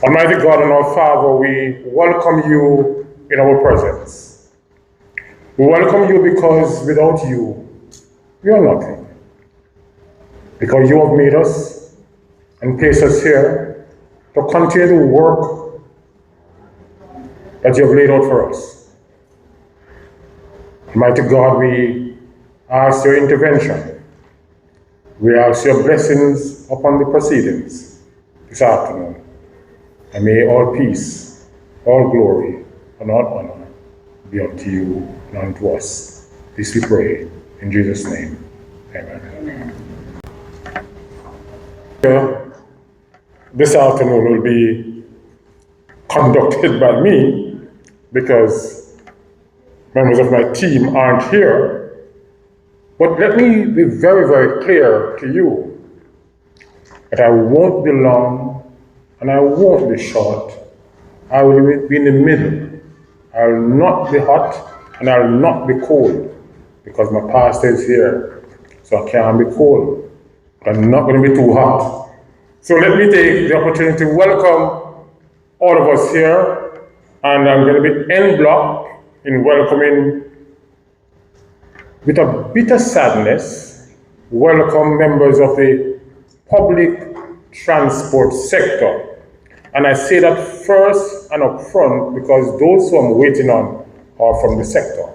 Almighty God and our Father, we welcome you in our presence. We welcome you because without you, we are nothing. Because you have made us and placed us here to continue the work that you have laid out for us. Almighty God, we ask your intervention. We ask your blessings upon the proceedings this afternoon. And may all peace, all glory, and all honor be unto you and unto us. This we pray in Jesus' name. Amen. This afternoon will be conducted by me because members of my team aren't here. But let me be very, very clear to you that I won't be long and I won't be short. I will be in the middle. I will not be hot and I will not be cold because my pastor is here. So I can't be cold. I'm not going to be too hot. So let me take the opportunity to welcome all of us here. And I'm going to be en bloc in welcoming, with a bitter sadness, welcome members of the public transport sector. And I say that first and up front because those who I'm waiting on are from the sector.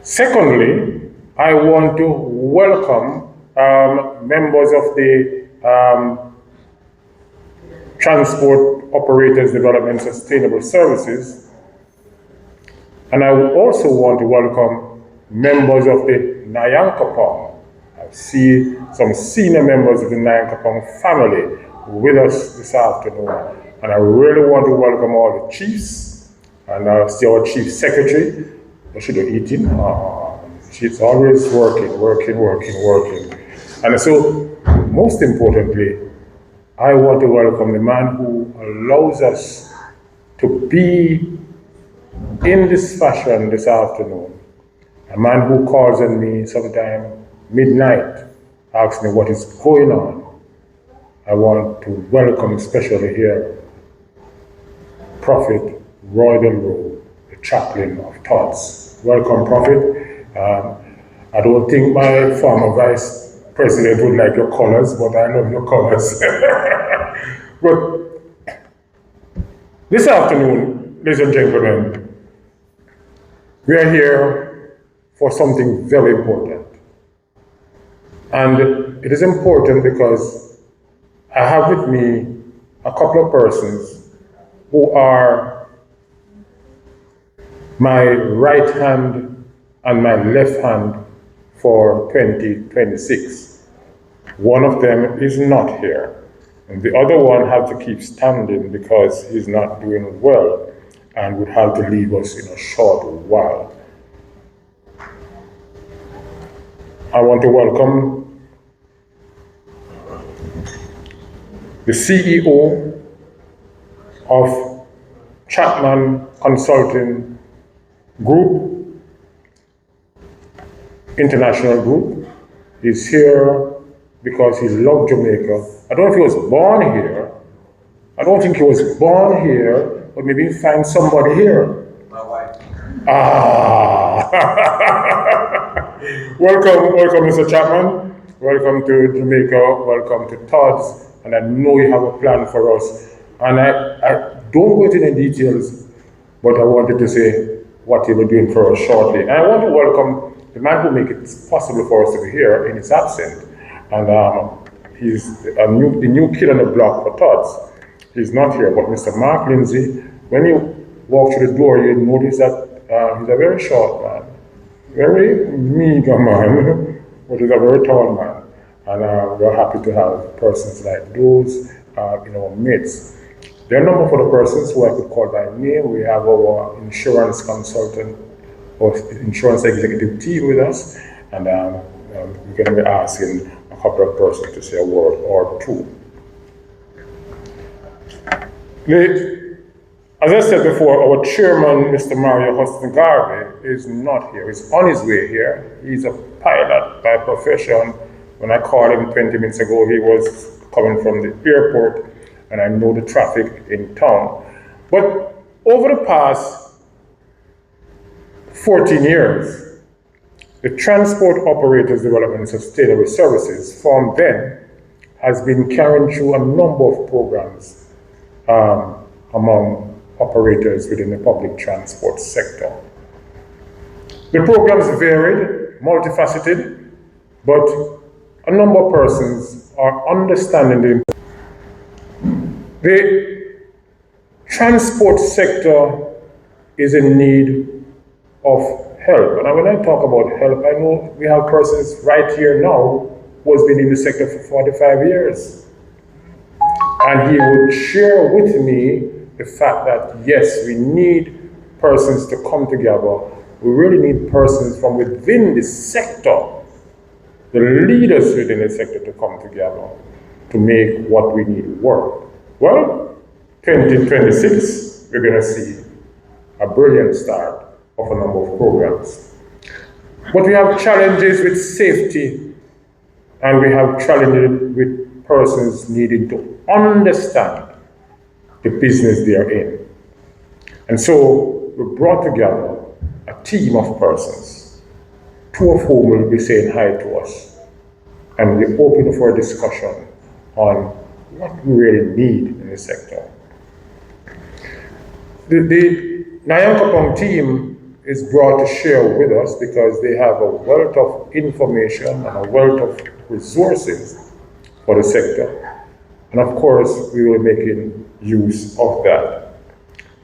Secondly, I want to welcome members of the Transport Operators Development Sustainable Services. And I would also want to welcome members of the Nyankopong. I see some senior members of the Nyankopong family with us this afternoon. And I really want to welcome all the chiefs and I see our chief secretary. She should be eating. She's always working. And so, most importantly, I want to welcome the man who allows us to be in this fashion this afternoon. A man who calls on me sometime midnight, asks me what is going on. I want to welcome especially here Prophet Roy Delroe, the chaplain of Todds. Welcome, Prophet. I don't think my former vice president would like your colors, but I love your colors. But this afternoon, ladies and gentlemen, we are here for something very important. And it is important because I have with me a couple of persons who are my right hand and my left hand for 2026. One of them is not here, and the other one has to keep standing because he's not doing well and would have to leave us in a short while. I want to welcome the CEO of Chapman Consulting Group, International Group. He's here because he loved Jamaica. I don't know if he was born here. I don't think he was born here, but maybe he find somebody here. My wife. Welcome, Mr. Chapman. Welcome to Jamaica. Welcome to Todds. And I know you have a plan for us. And I don't go into any details, but I wanted to say what he will be doing for us shortly. And I want to welcome the man who makes it possible for us to be here in his absence. And he's the new kid on the block for Todds. He's not here, but Mr. Mark Lindsay, when you walk through the door, you notice that he's a very short man, very meager man, but he's a very tall man. And we're happy to have persons like those in our midst. There are a number of other persons who I could call by name. We have our insurance consultant or insurance executive team with us, and we're going to be asking a couple of persons to say a word or two. As I said before, our chairman, Mr. Mario Huston Garvey, is not here. He's on his way here. He's a pilot by profession. When I called him 20 minutes ago, he was coming from the airport, and I know the traffic in town. But over the past 14 years, the Transport Operators Development and Sustainable Services, formed then, has been carrying through a number of programs among operators within the public transport sector. The programs varied, multifaceted, but a number of persons are understanding the transport sector is in need of help. And when I talk about help, I know we have persons right here now who has been in the sector for 45 years. And he would share with me the fact that yes, we need persons to come together. We really need persons from within the sector, the leaders within the sector, to come together to make what we need work. Well, 2026, we're going to see a brilliant start of a number of programs. But we have challenges with safety, and we have challenges with persons needing to understand the business they are in. And so we brought together a team of persons, two of whom will be saying hi to us, and we're open for a discussion on what we really need in the sector. The Nyankopong team is brought to share with us because they have a wealth of information and a wealth of resources for the sector. And of course, we will be making use of that.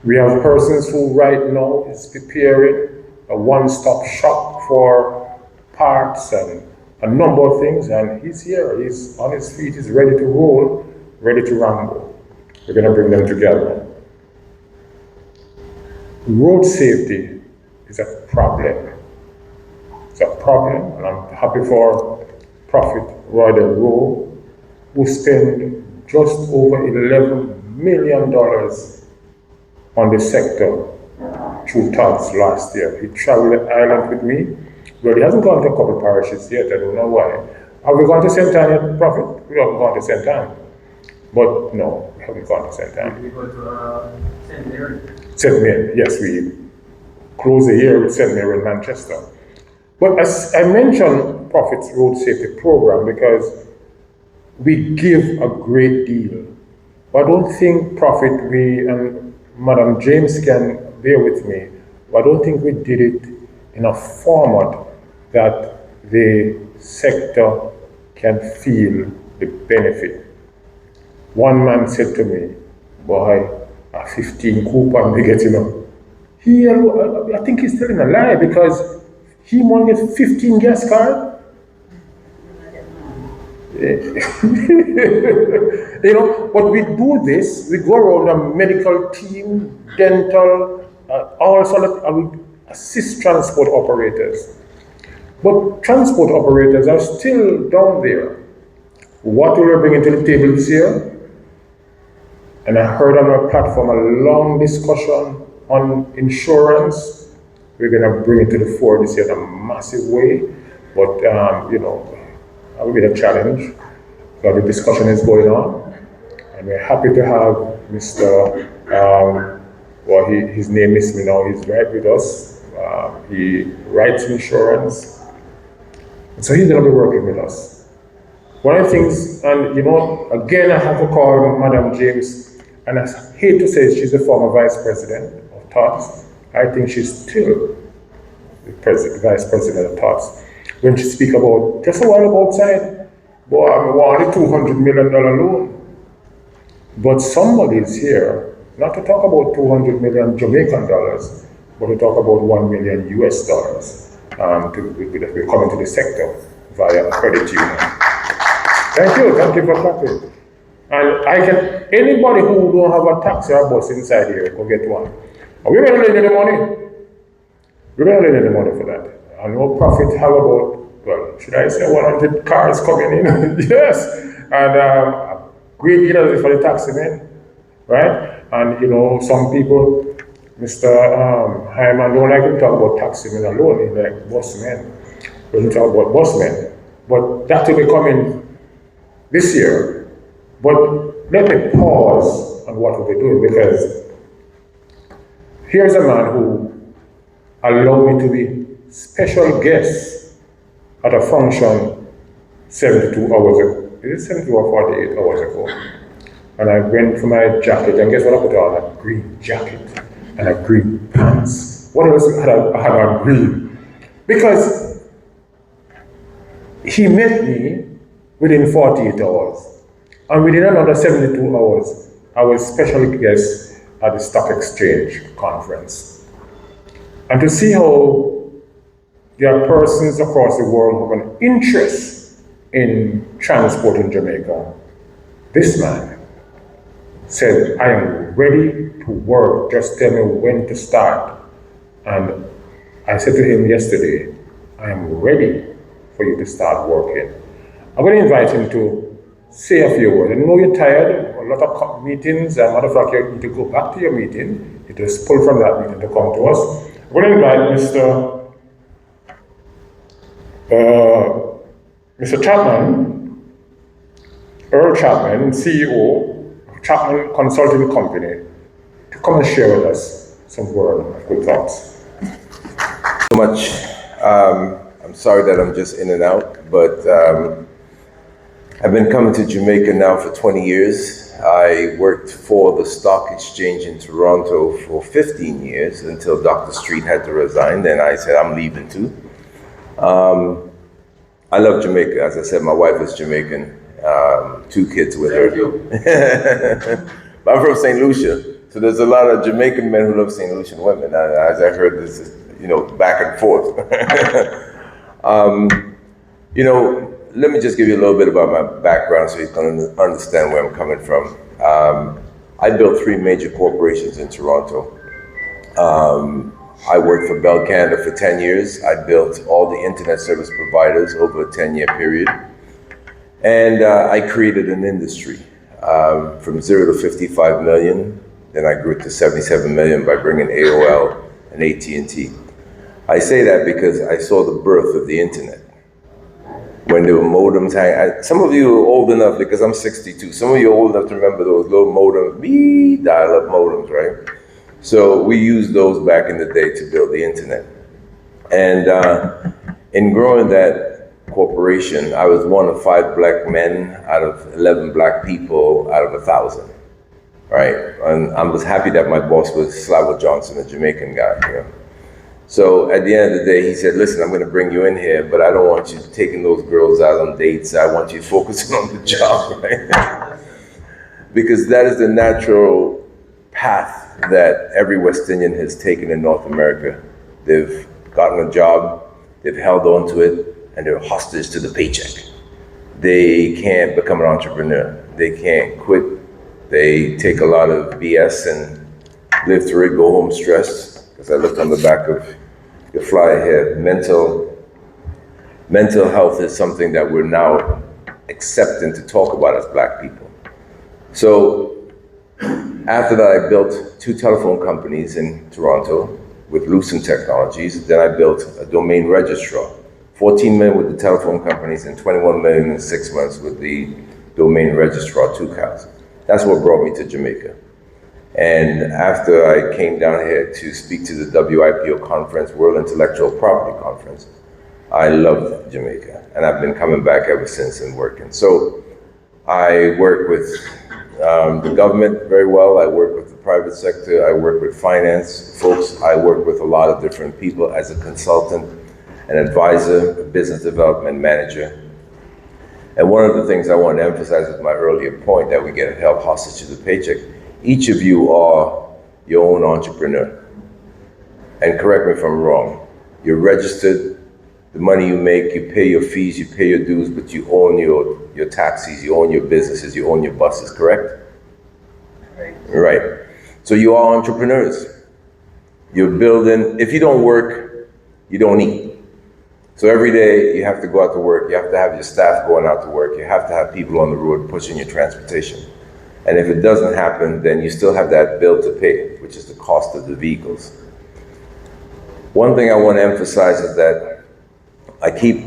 We have persons who right now is preparing a one-stop shop for parts and a number of things, and he's here, he's on his feet, he's ready to roll, ready to rumble. We're going to bring them together. Road safety is a problem. It's a problem, and I'm happy for Prophet Roy Del Rowe, who spent just over $11 million on the sector through Todds last year. He traveled the island with me. Well, he hasn't gone to a couple parishes yet, I don't know why. Have we gone to St. Anne yet, Prophet? We haven't gone to St. Anne. But no, we haven't gone to St. Anne. Did we go to St. Mary? St. Mary, yes, we closed the year with St. Mary in Manchester. But as I mentioned Prophet's Road Safety Program because we give a great deal. But I don't think Prophet, and Madam James can bear with me, but I don't think we did it in a format that the sector can feel the benefit. One man said to me, boy, a 15 coupon they get, I think he's telling a lie because he won't get 15 gas card. But we do this, we go around a medical team, dental, also we assist transport operators. But transport operators are still down there. What will we bring to the table this year? And I heard on our platform a long discussion on insurance. We're going to bring it to the fore this year in a massive way. But, that will be a challenge. So the discussion is going on. And we're happy to have Mr. His name is me now, he's right with us. He writes insurance. And so he's going to be working with us. One of the things, and again, I have to call Madam James, and I hate to say she's the former vice president of Todds. I think she's still the vice president of Todds. When she speak about, just a while ago outside, boy, I want a $200 million loan. But somebody is here, not to talk about 200 million Jamaican dollars, but to talk about 1 million US dollars we're coming to the sector via credit union. Thank you for clapping. And anybody who don't have a taxi or bus inside here, go get one. And we're going to lend you the money. We're going to lend you the money for that. I know Prophet have about, should I say 100 cars coming in? Yes. And a great deal for the taxi men, right? And some people, Mr. Hyman don't like to talk about taxi men alone, he like bus men. We don't talk about bus men. But that will be coming this year. But let me pause on what we'll be doing, because here's a man who allowed me to be special guest at a function 72 hours ago. Is it 72 or 48 hours ago? And I went for my jacket, and guess what I put on? A green jacket and a green pants. What else had I had on green? Because he met me within 48 hours. And within another 72 hours, I was special guest at the Stock Exchange conference. And to see how there are persons across the world who have an interest in transport in Jamaica, this man said, I am ready to work, just tell me when to start. And I said to him yesterday, I am ready for you to start working. I'm going to invite him to say a few words. I know you're tired, a lot of meetings, and matter of fact, you need to go back to your meeting. You just pull from that meeting to come to us. I'm going to invite Mr. Chapman, Earl Chapman, CEO of Chapman Consulting Company, to come and share with us some word of good thoughts. So much. I'm sorry that I'm just in and out, but I've been coming to Jamaica now for 20 years. I worked for the Stock Exchange in Toronto for 15 years until Dr. Street had to resign. Then I said, I'm leaving too. I love Jamaica. As I said, my wife is Jamaican, 2 kids with her. But I'm from St. Lucia. So there's a lot of Jamaican men who love St. Lucian women. As I heard this, back and forth. Let me just give you a little bit about my background so you can understand where I'm coming from. I built 3 major corporations in Toronto. I worked for Bell Canada for 10 years. I built all the internet service providers over a 10-year period. And I created an industry from 0 to 55 million. Then I grew to 77 million by bringing AOL and AT&T. I say that because I saw the birth of the internet. When there were modems hanging, some of you are old enough, because I'm 62, some of you are old enough to remember those little modems, dial-up modems, right? So we used those back in the day to build the internet. And in growing that corporation, I was one of 5 black men out of 11 black people out of 1,000, right? And I was happy that my boss was Slavo Johnson, a Jamaican guy, So at the end of the day, he said, listen, I'm going to bring you in here, but I don't want you taking those girls out on dates. I want you focusing on the job, right? Because that is the natural path that every West Indian has taken in North America. They've gotten a job, they've held on to it, and they're hostage to the paycheck. They can't become an entrepreneur. They can't quit. They take a lot of BS and live through it, go home stressed. Because I looked on the back of your flyer here, mental health is something that we're now accepting to talk about as black people. So after that, I built 2 telephone companies in Toronto with Lucent Technologies. Then I built a domain registrar, 14 million with the telephone companies and 21 million in 6 months with the domain registrar 2,000. That's what brought me to Jamaica. And after I came down here to speak to the WIPO conference, World Intellectual Property Conference, I loved Jamaica. And I've been coming back ever since and working. So I work with the government very well. I work with the private sector. I work with finance folks. I work with a lot of different people as a consultant, an advisor, a business development manager. And one of the things I want to emphasize with my earlier point that we get held hostage to the paycheck, each of you are your own entrepreneur. And correct me if I'm wrong. You're registered, the money you make, you pay your fees, you pay your dues, but you own your taxis, you own your businesses, you own your buses, correct? Right. So you are entrepreneurs. You're building, if you don't work, you don't eat. So every day you have to go out to work, you have to have your staff going out to work, you have to have people on the road pushing your transportation. And if it doesn't happen, then you still have that bill to pay, which is the cost of the vehicles. One thing I want to emphasize is that I keep,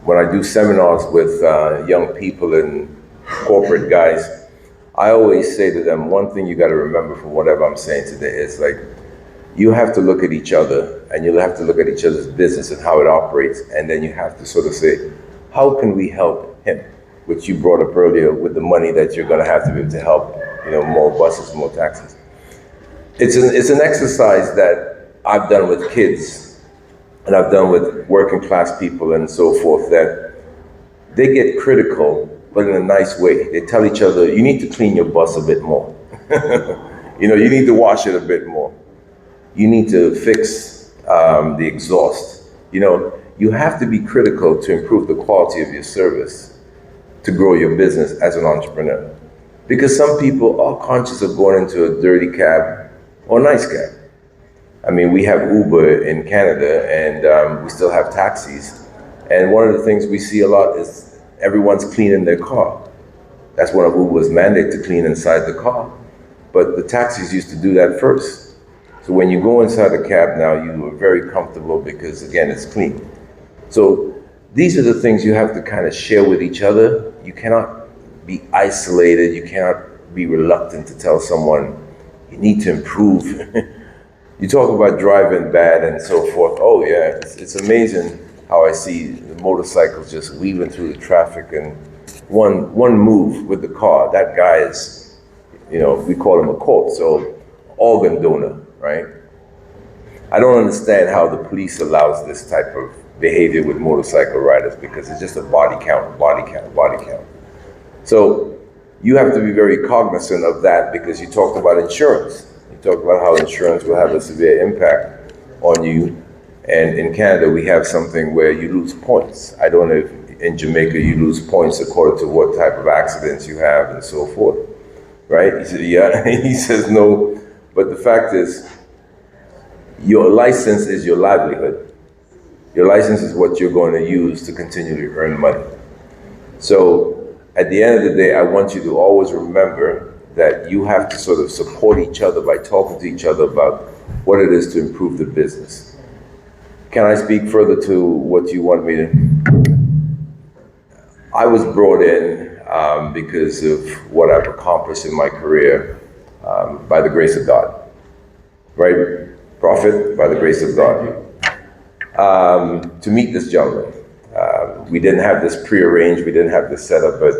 when I do seminars with young people and corporate guys, I always say to them, one thing you got to remember from whatever I'm saying today is like, you have to look at each other and you'll have to look at each other's business and how it operates. And then you have to sort of say, how can we help him? Which you brought up earlier with the money that you're going to have to be able to help, more buses, more taxis. It's an exercise that I've done with kids and I've done with working class people and so forth, that they get critical, but in a nice way. They tell each other, you need to clean your bus a bit more. You need to wash it a bit more. You need to fix the exhaust. You have to be critical to improve the quality of your service, to grow your business as an entrepreneur. Because some people are conscious of going into a dirty cab or a nice cab. I mean, we have Uber in Canada and we still have taxis. And one of the things we see a lot is everyone's cleaning their car. That's one of Uber's mandate, to clean inside the car. But the taxis used to do that first. So when you go inside a cab now, you are very comfortable because, again, it's clean. So these are the things you have to kind of share with each other. You cannot be isolated. You cannot be reluctant to tell someone you need to improve. You talk about driving bad and so forth. Oh yeah, it's amazing how I see the motorcycles just weaving through the traffic, and one move with the car, that guy is, we call him a corpse, so organ donor, right? I don't understand how the police allows this type of behavior with motorcycle riders, because it's just a body count, body count, body count. So you have to be very cognizant of that, because you talked about insurance. You talked about how insurance will have a severe impact on you. And in Canada, we have something where you lose points. I don't know if in Jamaica you lose points according to what type of accidents you have and so forth, right? He said, yeah. He says no. But the fact is, your license is your livelihood. Your license is what you're going to use to continually earn money. So at the end of the day, I want you to always remember that you have to sort of support each other by talking to each other about what it is to improve the business. Can I speak further to what you want me to? I was brought in because of what I've accomplished in my career by the grace of God, right? Prophet, by the grace of God. To meet this gentleman. We didn't have this prearranged, we didn't have this set up, but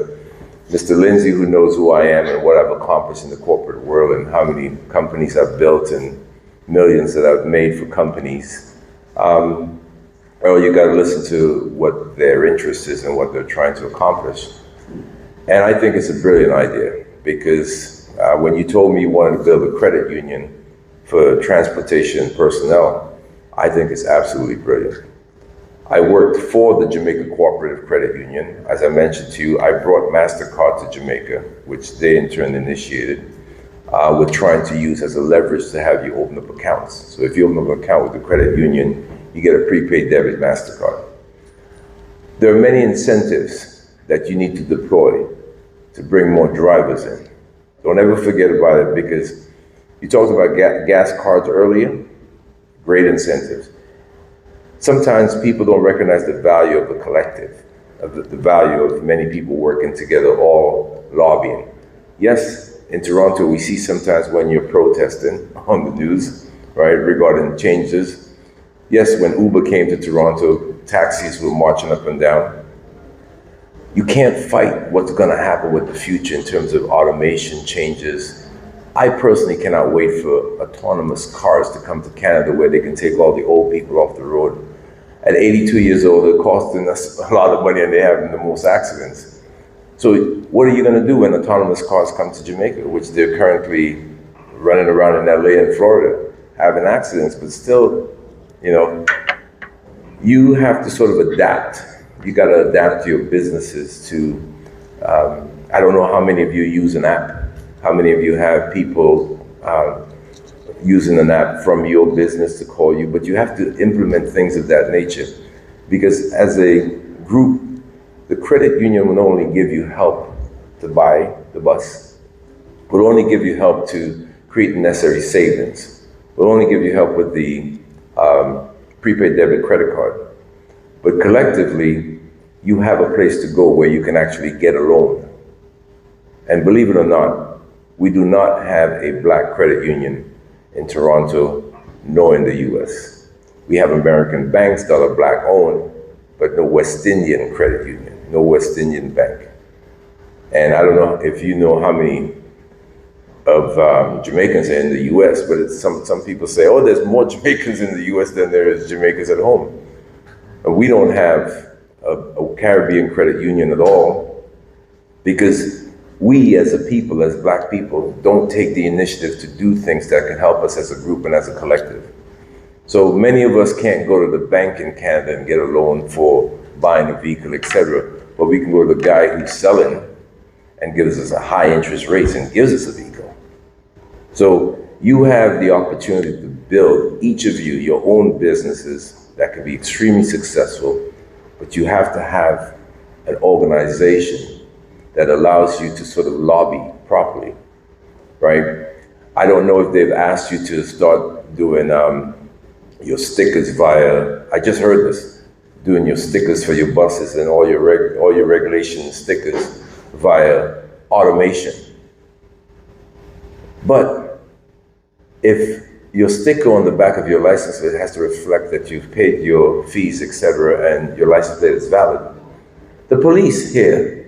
Mr. Lindsay, who knows who I am and what I've accomplished in the corporate world and how many companies I've built and millions that I've made for companies, well, you got to listen to what their interest is and what they're trying to accomplish. And I think it's a brilliant idea, because when you told me you wanted to build a credit union for transportation personnel, I think it's absolutely brilliant. I worked for the Jamaica Cooperative Credit Union. As I mentioned to you, I brought MasterCard to Jamaica, which they in turn initiated. We're trying to use as a leverage to have you open up accounts. So if you open up an account with the credit union, you get a prepaid debit MasterCard. There are many incentives that you need to deploy to bring more drivers in. Don't ever forget about it, because you talked about gas cards earlier, great incentives. Sometimes people don't recognize the value of the collective, of the value of many people working together, all lobbying. Yes, in Toronto, we see sometimes when you're protesting on the news, right, regarding changes. Yes, when Uber came to Toronto, taxis were marching up and down. You can't fight what's gonna happen with the future in terms of automation changes. I personally cannot wait for autonomous cars to come to Canada, where they can take all the old people off the road. At 82 years old, they're costing us a lot of money and they're having the most accidents. So what are you gonna do when autonomous cars come to Jamaica, which they're currently running around in LA and Florida, having accidents, but still, you have to sort of adapt. You gotta adapt your businesses to, I don't know how many of you use an app. How many of you have people using an app from your business to call you? But you have to implement things of that nature, because as a group, the credit union will not only give you help to buy the bus, will only give you help to create necessary savings, will only give you help with the prepaid debit credit card. But collectively, you have a place to go where you can actually get a loan. And believe it or not, We do not have a black credit union in Toronto, nor in the US. We have American banks that are black owned, but no West Indian credit union, no West Indian bank. And I don't know if you know how many of Jamaicans are in the US, but some people say, oh, there's more Jamaicans in the US than there is Jamaicans at home. And we don't have a Caribbean credit union at all because we as a people, as black people, don't take the initiative to do things that can help us as a group and as a collective. So many of us can't go to the bank in Canada and get a loan for buying a vehicle, etc. But we can go to the guy who's selling and gives us a high interest rate and gives us a vehicle. So you have the opportunity to build, each of you, your own businesses that can be extremely successful, but you have to have an organization that allows you to sort of lobby properly, right? I don't know if they've asked you to start doing your stickers via, I just heard this, doing your stickers for your buses and all your regulation stickers via automation. But if your sticker on the back of your license plate has to reflect that you've paid your fees, etc., and your license plate is valid, the police here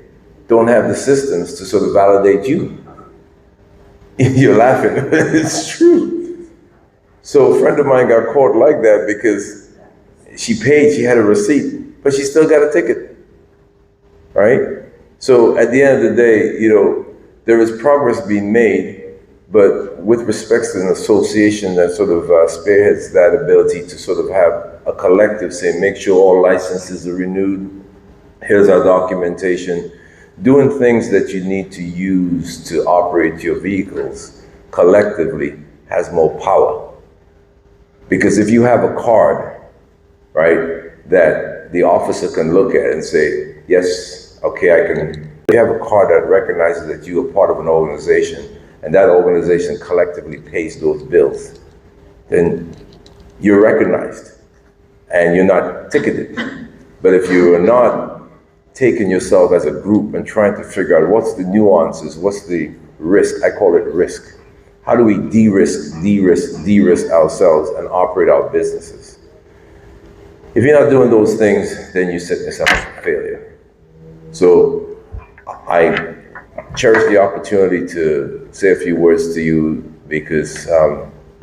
don't have the systems to sort of validate you. You're laughing, it's true. So a friend of mine got caught like that because she paid, she had a receipt, but she still got a ticket, right? So at the end of the day, there is progress being made, but with respect to an association that sort of spearheads that ability to sort of have a collective say, make sure all licenses are renewed, here's our documentation, doing things that you need to use to operate your vehicles collectively has more power. Because if you have a card, right, that the officer can look at and say, yes, okay, I can. You have a card that recognizes that you are part of an organization and that organization collectively pays those bills, then you're recognized and you're not ticketed. But if you are not taking yourself as a group and trying to figure out what's the nuances, what's the risk, I call it risk. How do we de-risk ourselves and operate our businesses? If you're not doing those things, then you set yourself up for failure. So I cherish the opportunity to say a few words to you because,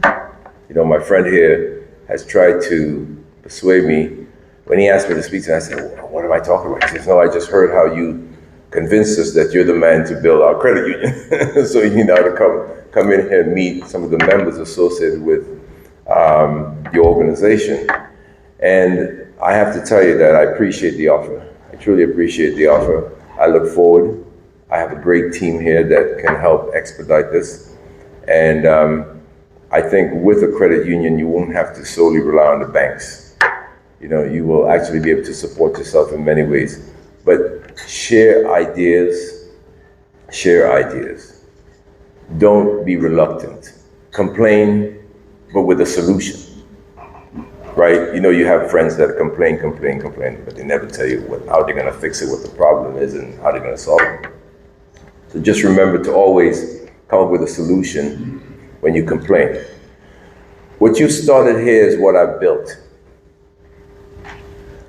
my friend here has tried to persuade me. When he asked me to speak to him, I said, well, what am I talking about? He says, no, I just heard how you convinced us that you're the man to build our credit union. So you need now to come in here and meet some of the members associated with your organization. And I have to tell you that I appreciate the offer. I truly appreciate the offer. I look forward. I have a great team here that can help expedite this. And I think with a credit union, you won't have to solely rely on the banks. You will actually be able to support yourself in many ways. But share ideas. Don't be reluctant. Complain, but with a solution. Right? You have friends that complain, but they never tell you how they're going to fix it, what the problem is, and how they're going to solve it. So just remember to always come up with a solution when you complain. What you started here is what I've built.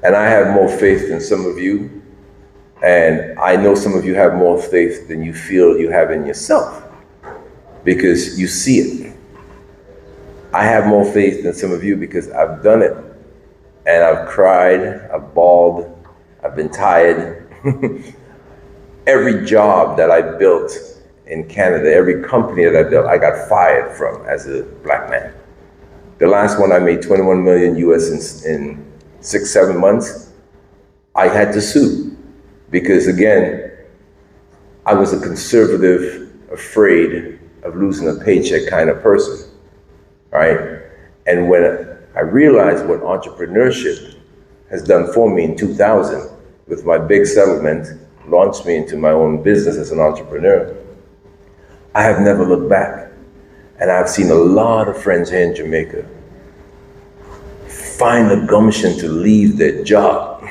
And I have more faith than some of you. And I know some of you have more faith than you feel you have in yourself because you see it. I have more faith than some of you because I've done it. And I've cried, I've bawled, I've been tired. Every job that I built in Canada, every company that I built, I got fired from as a black man. The last one I made 21 million US in 6-7 months. I had to sue because again, I was a conservative, afraid of losing a paycheck kind of person. Right? And when I realized what entrepreneurship has done for me in 2000 with my big settlement, launched me into my own business as an entrepreneur, I have never looked back. And I've seen a lot of friends here in Jamaica find the gumption to leave their job.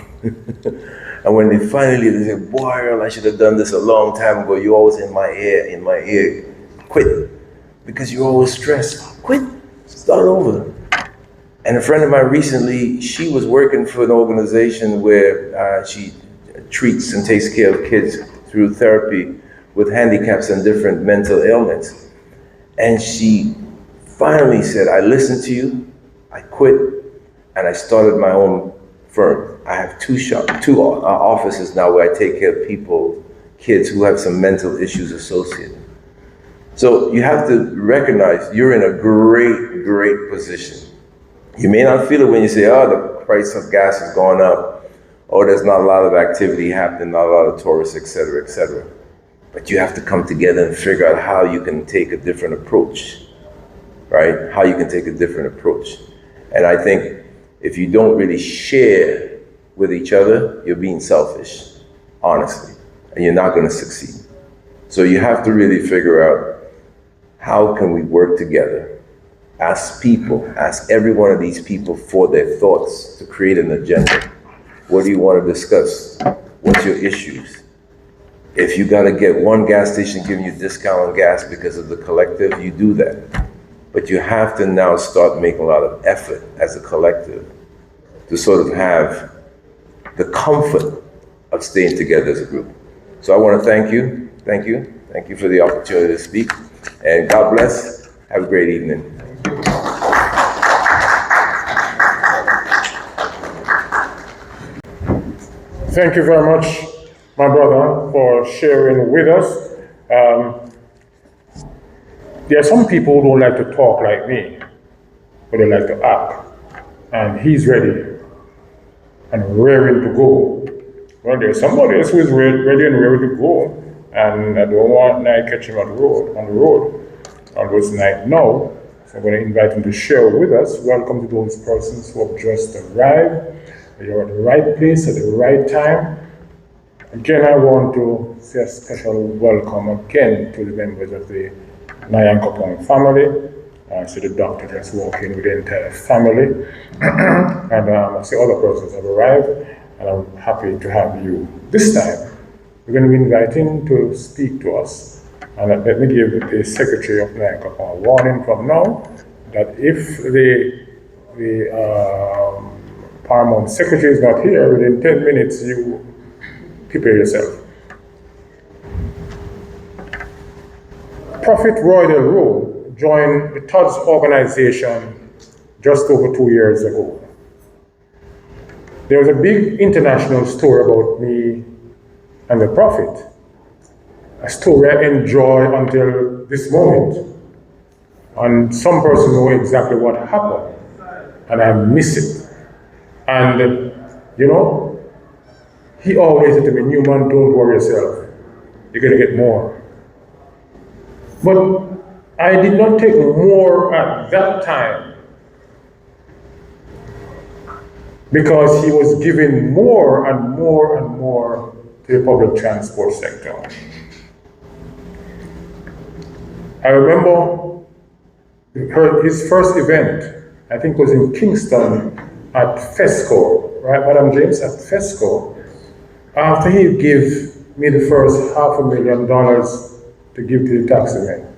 And when they finally leave, they say, boy, Earl, I should have done this a long time ago. You're always in my ear. quit because you're always stressed. Quit, start over. And a friend of mine recently, she was working for an organization where she treats and takes care of kids through therapy with handicaps and different mental ailments. And she finally said, I listened to you, I quit, and I started my own firm. I have two offices now where I take care of people, kids who have some mental issues associated. So you have to recognize you're in a great, great position. You may not feel it when you say, oh, the price of gas has gone up, or there's not a lot of activity happening, not a lot of tourists, et cetera, et cetera. But you have to come together and figure out how you can take a different approach, right? How you can take a different approach. And I think if you don't really share with each other, you're being selfish, honestly, and you're not gonna succeed. So you have to really figure out how can we work together. Ask people, ask every one of these people for their thoughts to create an agenda. What do you want to discuss? What's your issues? If you got to get one gas station giving you a discount on gas because of the collective, you do that. But you have to now start making a lot of effort as a collective to sort of have the comfort of staying together as a group. So I want to thank you for the opportunity to speak, and God bless. Have a great evening. Thank you very much, my brother, for sharing with us. There are some people who don't like to talk like me, but they like to act. And he's ready and raring to go. Well, there's somebody else who is ready and raring to go, and I don't want to catch him on the road. On this night now. So I'm going to invite him to share with us. Welcome to those persons who have just arrived. You're at the right place at the right time. Again, I want to say a special welcome again to the members of the Nyankopon family. I see the doctor just walking with the entire family. And I see other persons have arrived, and I'm happy to have you. This time, we're going to be inviting to speak to us. And let me give the Secretary of Nyankopon a warning from now that if the Paramount Secretary is not here, within 10 minutes, you prepare yourself. Prophet Roy Del Rowe joined the Todds organization just over 2 years ago. There was a big international story about me and the Prophet. A story I enjoy until this moment. And some person know exactly what happened, and I miss it. And, he always said to me, Newman, don't worry yourself. You're going to get more. But I did not take more at that time because he was giving more and more and more to the public transport sector. I remember his first event, I think was in Kingston at FESCO, right, Madam James, at FESCO. After he gave me the first $500,000 to give to the taximan,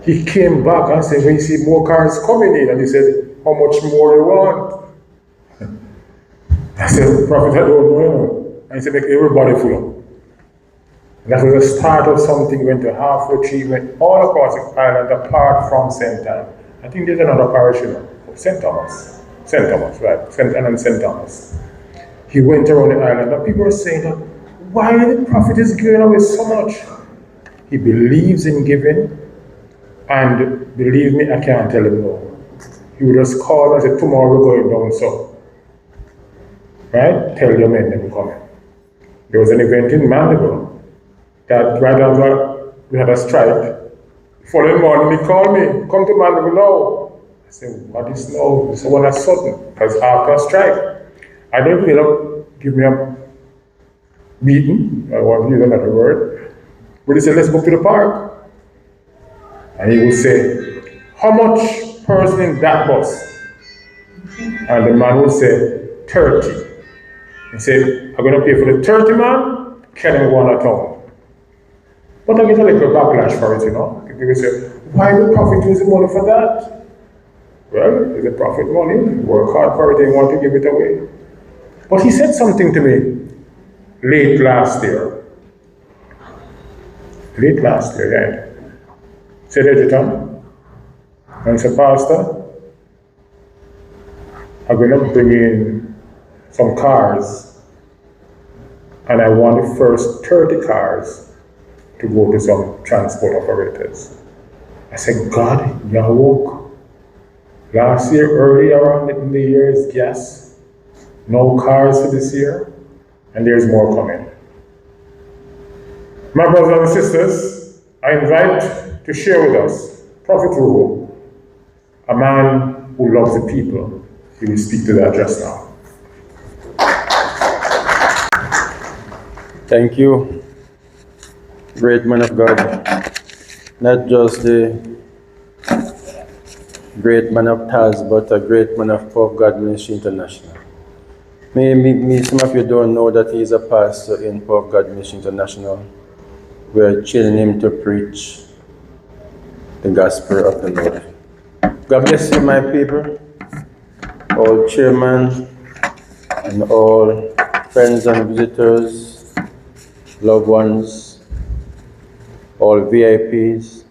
he came back and said, when you see more cars coming in, and he said, how much more you want? I said, Prophet, I don't know. And he said, make everybody full up. And that was the start of something. Went to halfway tree, went all across the island apart from St. Anne. I think there's another parish, St. Thomas. St. Thomas, right, St. Anne and St. Thomas. He went around the island, and people were saying, why the Prophet is giving away so much? He believes in giving, and believe me, I can't tell him no. He would just call and say, tomorrow we're going down so. Right? Tell your men that we're coming. There was an event in Mandeville that right after we had a strike. Following morning, he called me, come to Mandeville now. I said, what is now? So when I sudden, because after a strike, I don't really give me a beating, I want to use another word, but he said, let's go to the park. And he would say, how much person in that bus? And the man would say, 30. He said, I'm going to pay for the 30 man, can I go on a town? But I get a little backlash for it, you know. People say, why the prophet use the money for that? Well, it's a prophet money. Work hard for it and want to give it away. But he said something to me late last year. Late last year, yeah. Said Egerton, and he said, Pastor, I'm going to bring in some cars, and I want the first 30 cars to go to some transport operators. I said, God, you're woke. Last year, early around in the year is gas. No cars for this year, and there's more coming. My brothers and sisters, I invite to share with us Prophet Ruho, a man who loves the people. He will speak to that just now. Thank you, great man of God. Not just the great man of Todds, but a great man of Power of God Ministry International. Some of you don't know that he is a pastor in Power of God Ministry International. We are training him to preach the gospel of the Lord. God bless you, my people, all chairmen and all friends and visitors, loved ones, all VIPs.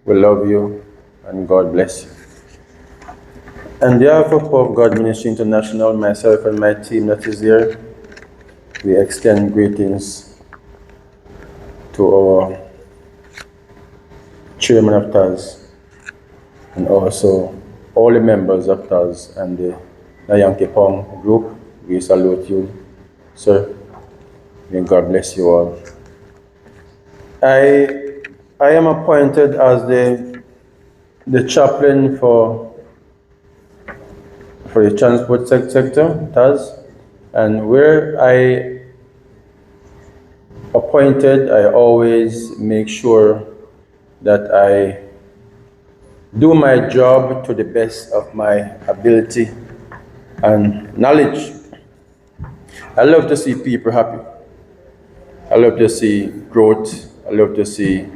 We love you and God bless you. On behalf of Power of God Ministry International, myself and my team that is here, we extend greetings to our chairman of Todds and also all the members of Todds and the Yankee Pong group. We salute you, sir. May God bless you all. I am appointed as the chaplain for the transport sector, Todds, and where I appointed, I always make sure that I do my job to the best of my ability and knowledge. I love to see people happy. I love to see growth. I love to see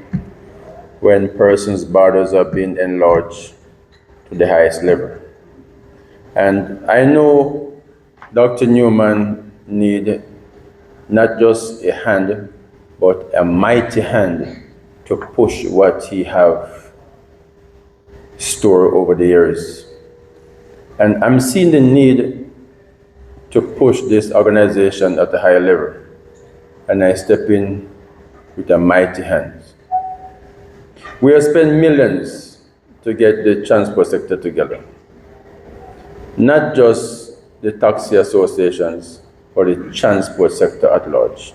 when persons' borders are being enlarged to the highest level. And I know Dr. Newman need not just a hand, but a mighty hand to push what he have stored over the years. And I'm seeing the need to push this organization at a higher level. And I step in with a mighty hand. We have spent millions to get the transport sector together. Not just the taxi associations, or the transport sector at large,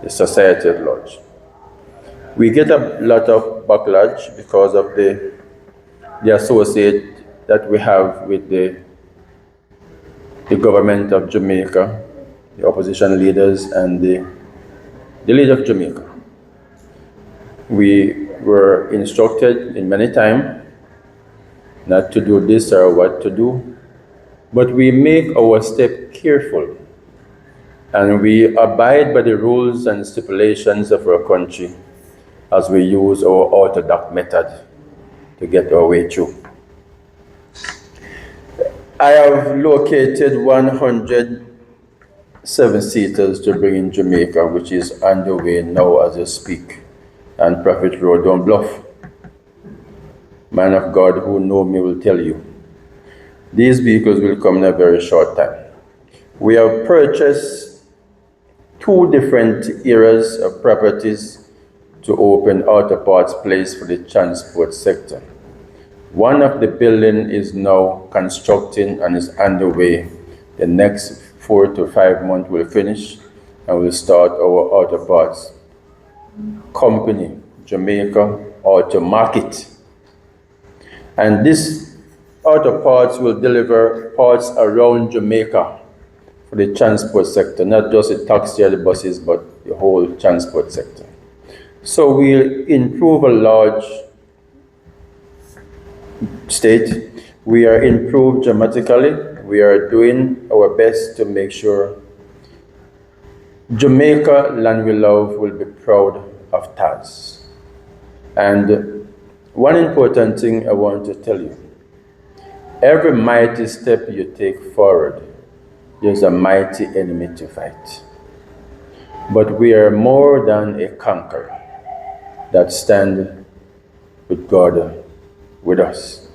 the society at large. We get a lot of backlash because of the associate that we have with the government of Jamaica, the opposition leaders, and the leader of Jamaica. We were instructed in many times not to do this or what to do, but we make our step careful. And we abide by the rules and stipulations of our country as we use our orthodox method to get our way through. I have located 100 7-seaters to bring in Jamaica, which is underway now as I speak. And Prophet Road, don't bluff. Man of God who know me will tell you. These vehicles will come in a very short time. We have purchased 2 different areas of properties to open auto parts place for the transport sector. One of the building is now constructing and is underway. The next 4 to 5 months will finish and we'll start our auto parts company, Jamaica Auto Market. And this auto parts will deliver parts around Jamaica for the transport sector, not just the taxi or the buses, but the whole transport sector. So we'll improve a large state. We are improved dramatically. We are doing our best to make sure Jamaica, land we love, will be proud of Todds. And one important thing I want to tell you, every mighty step you take forward, there's a mighty enemy to fight. But we are more than a conqueror that stand with God with us.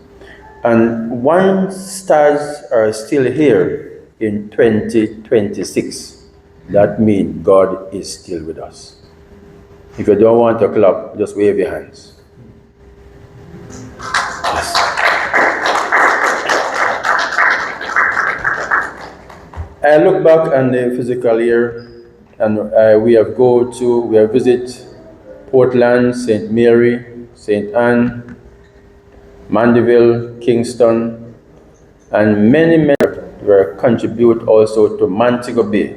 And once stars are still here in 2026, that means God is still with us. If you don't want to clap, just wave your hands. Yes. I look back on the physical year, and we have visit Portland, St. Mary, St. Anne, Mandeville, Kingston, and many were contribute also to Montego Bay,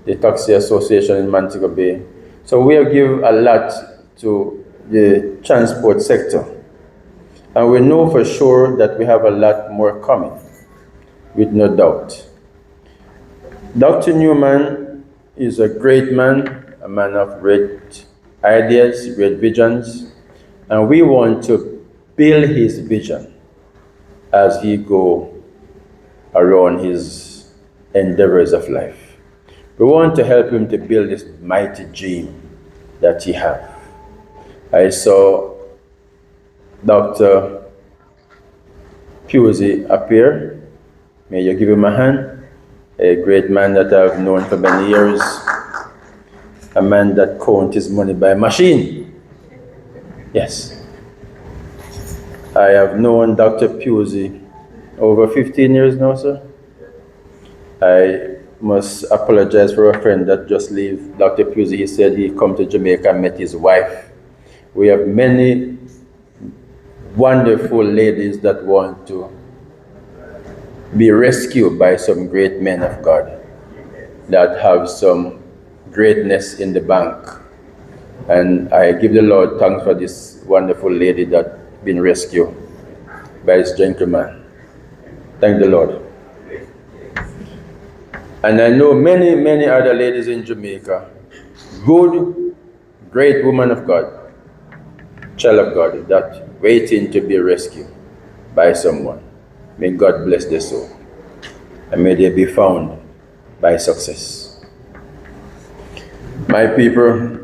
the taxi association in Montego Bay. So we have given a lot to the transport sector. And we know for sure that we have a lot more coming, with no doubt. Dr. Newman is a great man, a man of great ideas, great visions, and we want to build his vision as he go around his endeavors of life. We want to help him to build this mighty dream that he has. I saw Dr. Pusey appear. May you give him a hand. A great man that I've known for many years. A man that counts his money by machine. Yes. I have known Dr. Pusey over 15 years now, sir. I must apologize for a friend that just left. Dr. Pusey, he said he come to Jamaica and met his wife. We have many wonderful ladies that want to be rescued by some great men of God that have some greatness in the bank. And I give the Lord thanks for this wonderful lady that been rescued by this gentleman. Thank the Lord. And I know many other ladies in Jamaica, good, great woman of God, child of God, that waiting to be rescued by someone. May God bless their soul, and may they be found by success. My people,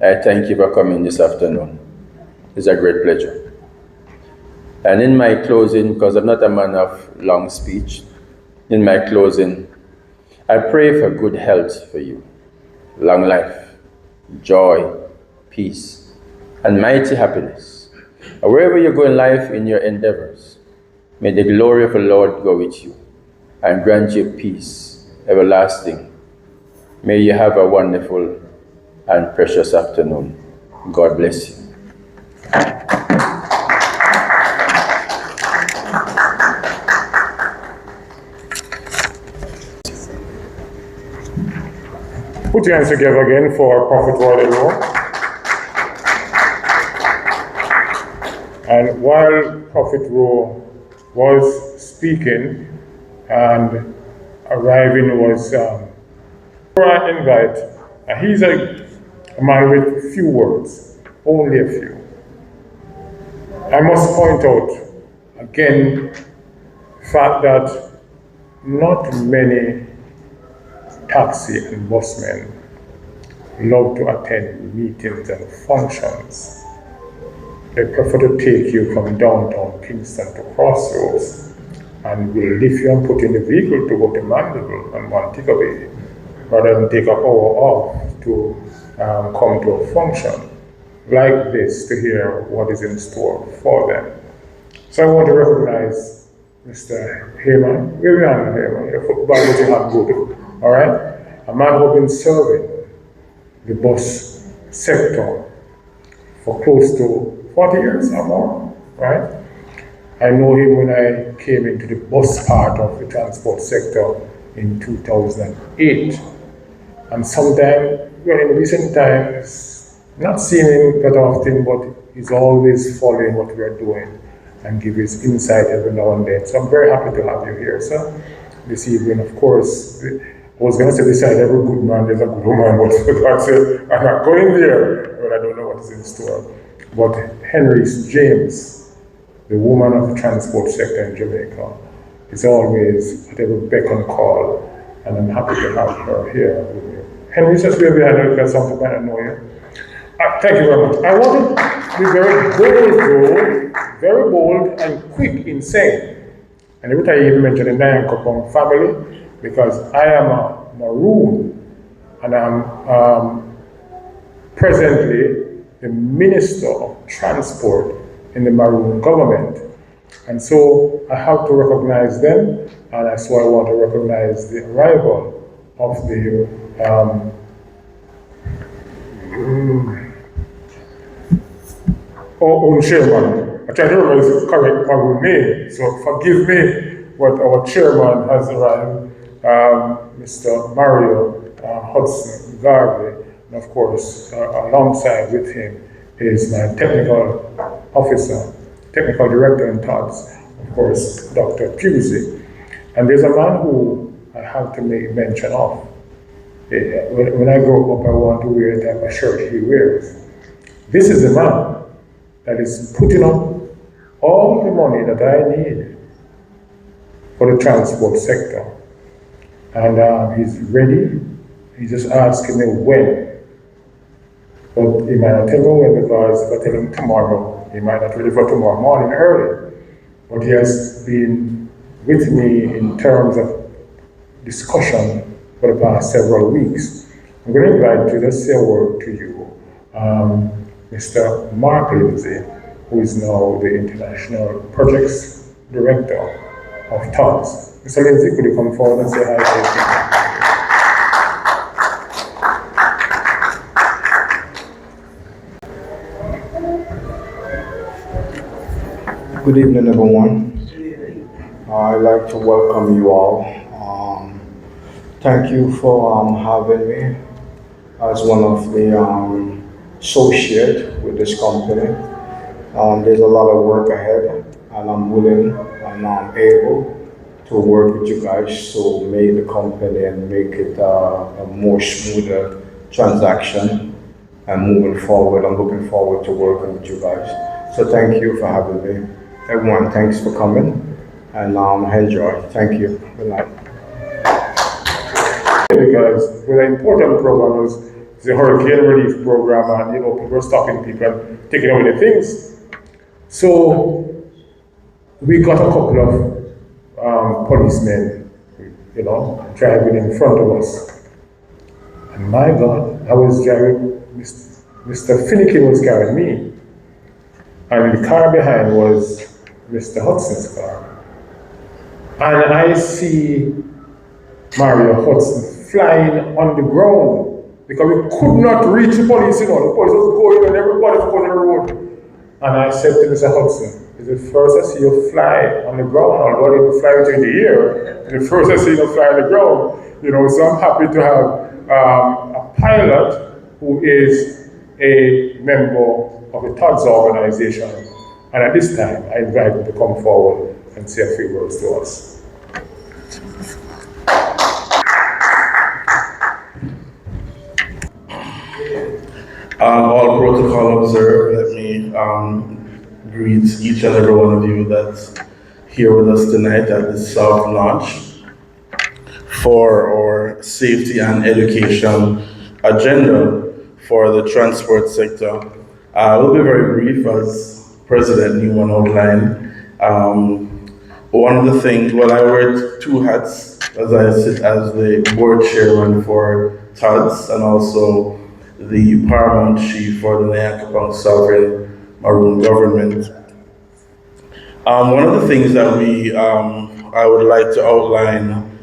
I thank you for coming this afternoon. It's a great pleasure. And in my closing, because I'm not a man of long speech, in my closing, I pray for good health for you, long life, joy, peace, and mighty happiness. And wherever you go in life in your endeavors, may the glory of the Lord go with you and grant you peace everlasting. May you have a wonderful and precious afternoon. God bless you. Put your hands together again for Prophet Roy Delore. And while Prophet Roy was speaking and arriving was, I invite, he's a man with few words, only a few. I must point out again the fact that not many taxi and busmen love to attend meetings and functions. They prefer to take you from downtown Kingston to Crossroads and will lift you and put you in the vehicle to go to Mandeville and Montego Bay, rather than take an hour off to come to a function like this to hear what is in store for them. So I want to recognize Mr. Heyman. Where we are, Heyman? Your football is not good. All right? A man who has been serving the bus sector for close to 40 years or more, right? I know him when I came into the bus part of the transport sector in 2008. And sometime, in recent times, not seeing him that often, but he's always following what we are doing and give his insight every now and then. So I'm very happy to have you here, sir, this evening. Of course, I was going to say beside every good man there's a good woman, but God said, I'm not going there, I don't know what is in store. But Henrice James, the woman of the transport sector in Jamaica, is always at every beck and call, and I'm happy to have her here with me. Henrice, just wave your hand because some people might know you. Thank you very much. I want to be very bold, though, very bold and quick in saying, and every time you mention the Nyan Kopong family, because I am a Maroon, and I'm presently the Minister of Transport in the Maroon government. And so I have to recognize them, and that's why I want to recognize the arrival of the own chairman. I try to remember his correct Maroon name, so forgive me, but our chairman has arrived, Mr. Mario Hudson Garvey, and of course, alongside with him is my technical officer, technical director in Todds, of course, Dr. Pusey. And there's a man who I have to make mention of. When I grow up, I want to wear the type of shirt he wears. This is the man that is putting up all the money that I need for the transport sector. And he's ready. He's just asking me when. But he might not tell me when, because if I tell him tomorrow, he might not ready for tomorrow morning early. But he has been with me in terms of discussion for the past several weeks. I'm going to invite you to say a word to you, Mr. Mark Lindsay, who is now the International Projects Director of Todds. Mr. Lindsay, could you come forward and say hi to you? Good evening, everyone. I'd like to welcome you all. Thank you for having me as one of the associate with this company. There's a lot of work ahead, and I'm willing and I'm able to work with you guys to make the company and make it a more smoother transaction and moving forward. I'm looking forward to working with you guys. So thank you for having me. Everyone, thanks for coming, and enjoy. Thank you. Good night. Because with an important program is the hurricane relief program, and people are stopping people and taking away the things. So we got a couple of policemen, driving in front of us. And my God, I was driving, Mr. Finnegan was carrying me, and the car behind was Mr. Hudson's car. And I see Mario Hudson flying on the ground because we could not reach the police, the police was going and everybody was going on the road. And I said to Mr. Hudson, it's the first I see you fly on the ground, although you fly into the air, it's the first I see you fly on the ground. So I'm happy to have a pilot who is a member of the Todds organization. And at this time, I invite him to come forward and say a few words to us. All protocol observed, let me greet each and every one of you that's here with us tonight at this soft launch for our safety and education agenda for the transport sector. We'll be very brief, as President Newman outlined. One of the things, I wear two hats as I sit as the board chairman for Todds and also the paramount chief for the Nyan Kopong Sovereign Maroon government. One of the things that I would like to outline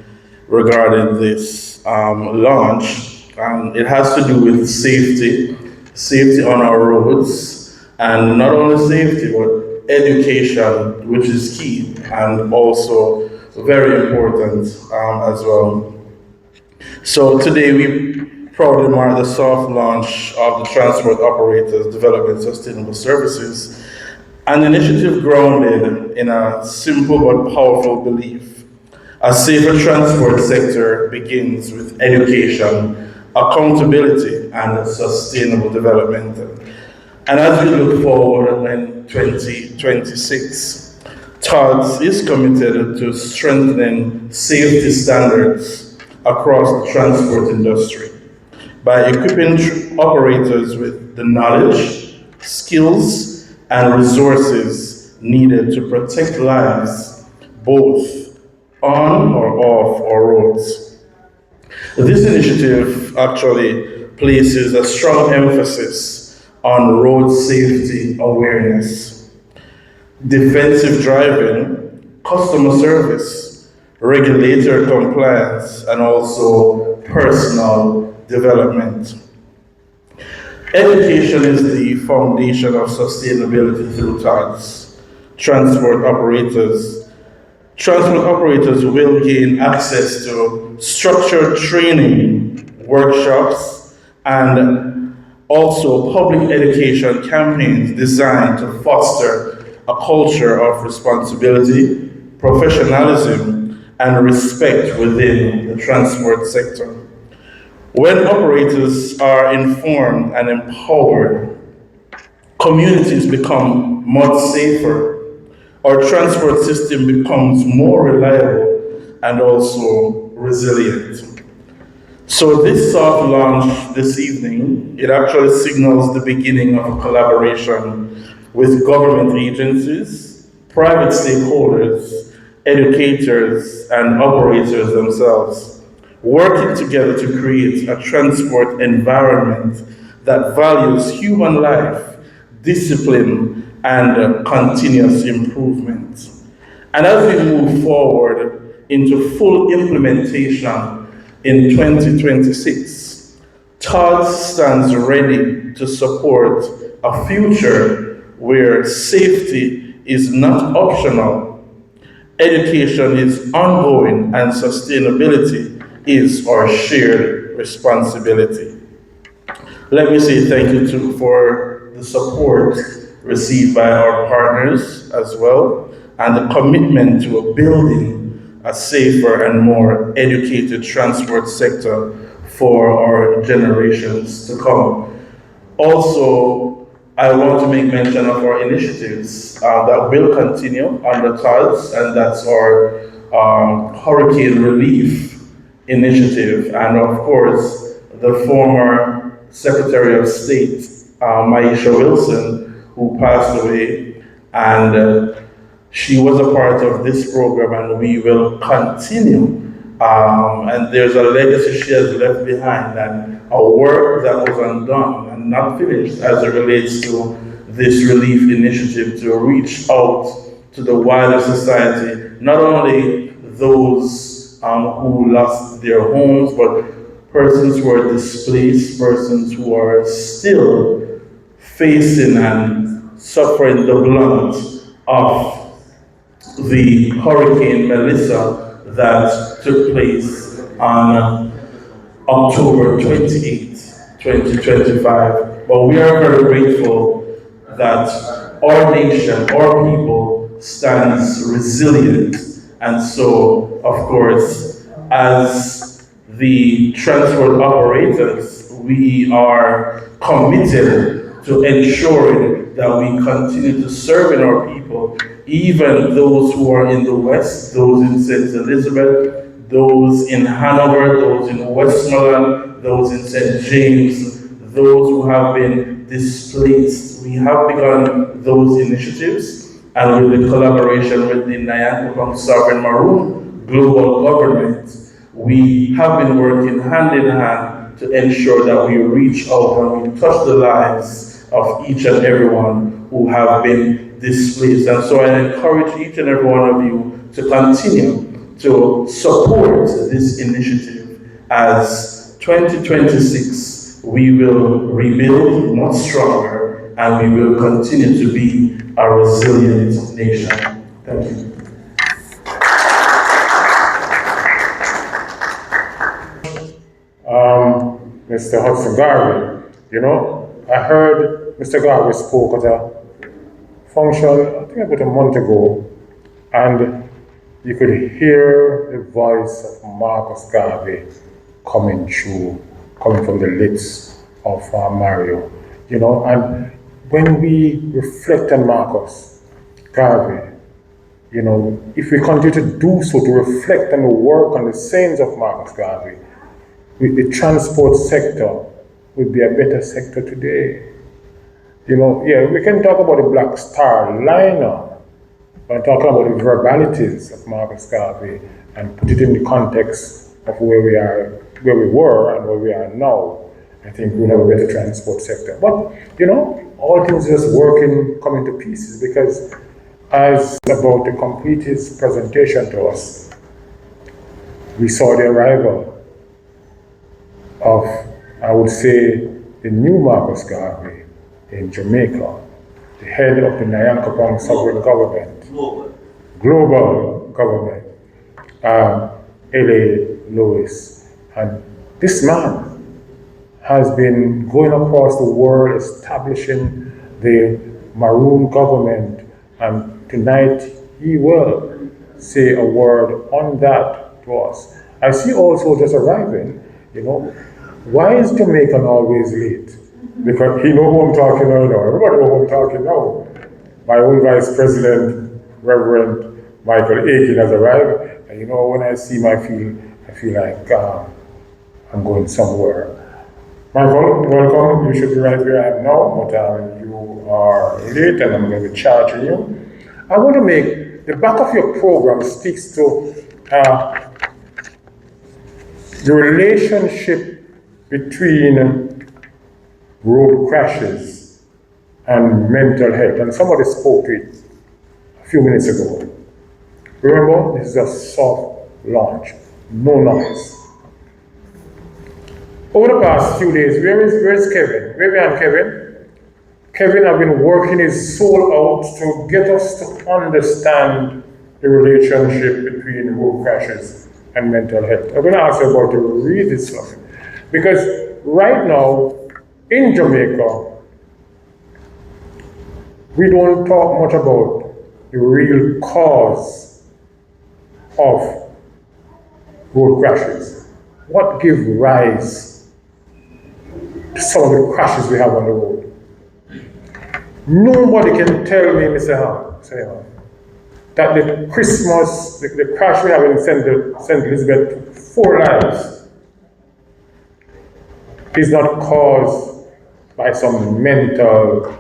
regarding this launch, it has to do with safety on our roads, and not only safety, but education, which is key and also very important as well. So today we proudly mark the soft launch of the Transport Operators Development Sustainable Services, an initiative grounded in a simple but powerful belief. A safer transport sector begins with education, accountability, and sustainable development. And as we look forward in 2026, Todds is committed to strengthening safety standards across the transport industry by equipping operators with the knowledge, skills, and resources needed to protect lives both on or off our roads. This initiative actually places a strong emphasis on road safety awareness, defensive driving, customer service, regulator compliance, and also personal development. Education is the foundation of sustainability through Todds. Transport operators will gain access to structured training, workshops, and also public education campaigns designed to foster a culture of responsibility, professionalism, and respect within the transport sector. When operators are informed and empowered, communities become much safer, our transport system becomes more reliable and also resilient. So this soft launch this evening, it actually signals the beginning of a collaboration with government agencies, private stakeholders, educators, and operators themselves, working together to create a transport environment that values human life, discipline, and continuous improvement. And as we move forward into full implementation in 2026, Todd stands ready to support a future where safety is not optional, education is ongoing, and sustainability is our shared responsibility. Let me say thank you for the support received by our partners as well, and the commitment to building a safer and more educated transport sector for our generations to come. Also, I want to make mention of our initiatives that will continue under Todds, and that's our hurricane relief initiative, and of course, the former Secretary of State, Maisha Wilson, who passed away, and she was a part of this program, and we will continue. And there's a legacy she has left behind, and a work that was undone and not finished as it relates to this relief initiative to reach out to the wider society, not only those who lost their homes, but persons who are displaced, persons who are still facing and suffering the brunt of the Hurricane Melissa that took place on October 28, 2025. But we are very grateful that our nation, our people stands resilient. And so, of course, as the transport operators, we are committed to ensuring that we continue to serve in our people, even those who are in the West, those in St. Elizabeth, those in Hanover, those in Westmoreland, those in St. James, those who have been displaced. We have begun those initiatives, and with the collaboration with the Nyankokom Sovereign Maroon Global Government, we have been working hand in hand to ensure that we reach out and we touch the lives of each and everyone who have been displaced. And so I encourage each and every one of you to continue to support this initiative. As 2026, we will rebuild much stronger, and we will continue to be a resilient nation. Thank you. Mr. Hudson Garvey, I heard Mr. Garvey spoke at a function, I think about a month ago, and you could hear the voice of Marcus Garvey coming from the lips of Mario, and when we reflect on Marcus Garvey, you know, if we continue to do so, to reflect on the work and the sayings of Marcus Garvey, the transport sector would be a better sector today. You know, yeah, we can talk about the Black Star Liner, but I'm talking about the verbalities of Marcus Garvey and put it in the context of where we are, where we were and where we are now. I think we'll have a better transport sector. But, you know, all things just working, coming to pieces, because as about to complete his presentation to us, we saw the arrival of, I would say, the new Marcus Garvey in Jamaica, the head of the Nyankopong sovereign government, global government, L.A. Lewis. And this man has been going across the world establishing the Maroon government, and tonight he will say a word on that to us. I see also just arriving, you know, why is Jamaican always late? Because he knows who I'm talking about now. Everybody knows who I'm talking now. My own Vice President, Reverend Michael Egerton, has arrived. And you know, when I see him, I feel like I'm going somewhere. Michael, welcome. You should be right where I am now, but you are late and I'm going to be charging you. I want to make, the back of your program speaks to the relationship between road crashes and mental health, and somebody spoke to it a few minutes ago. Remember, this is a soft launch, no noise. Over the past few days, where is Kevin? Where is Kevin? Kevin has been working his soul out to get us to understand the relationship between road crashes and mental health. I'm going to ask you about to read this one. Because right now, in Jamaica, we don't talk much about the real cause of road crashes. What gives rise to some of the crashes we have on the road? Nobody can tell me, Mr. Ham, that the Christmas, the crash we have in St. Elizabeth took 4 lives is not caused by some mental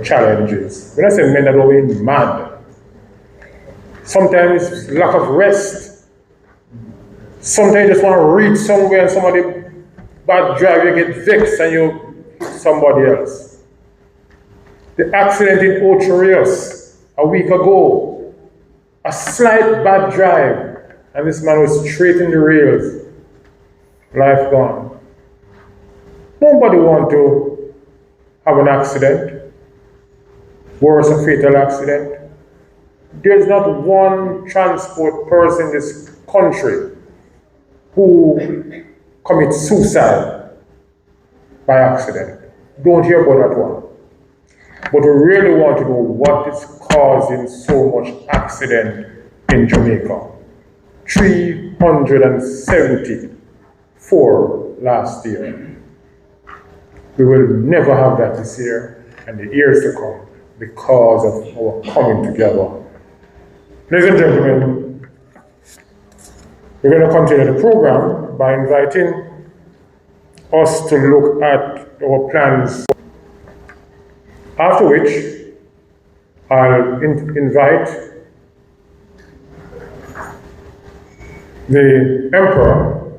challenges. When I say mental, I don't mean mad. Sometimes it's lack of rest. Sometimes you just want to reach somewhere and somebody bad drive, you get vexed and you hit somebody else. The accident in Ocho Rios a week ago, a slight bad drive, and this man was straight in the rails, life gone. Nobody wants to have an accident, worse, a fatal accident. There's not one transport person in this country who commits suicide by accident. Don't hear about that one. But we really want to know what is causing so much accident in Jamaica. 374 last year. We will never have that this year and the years to come because of our coming together. Ladies and gentlemen, we're going to continue the program by inviting us to look at our plans. After which, I'll invite the Emperor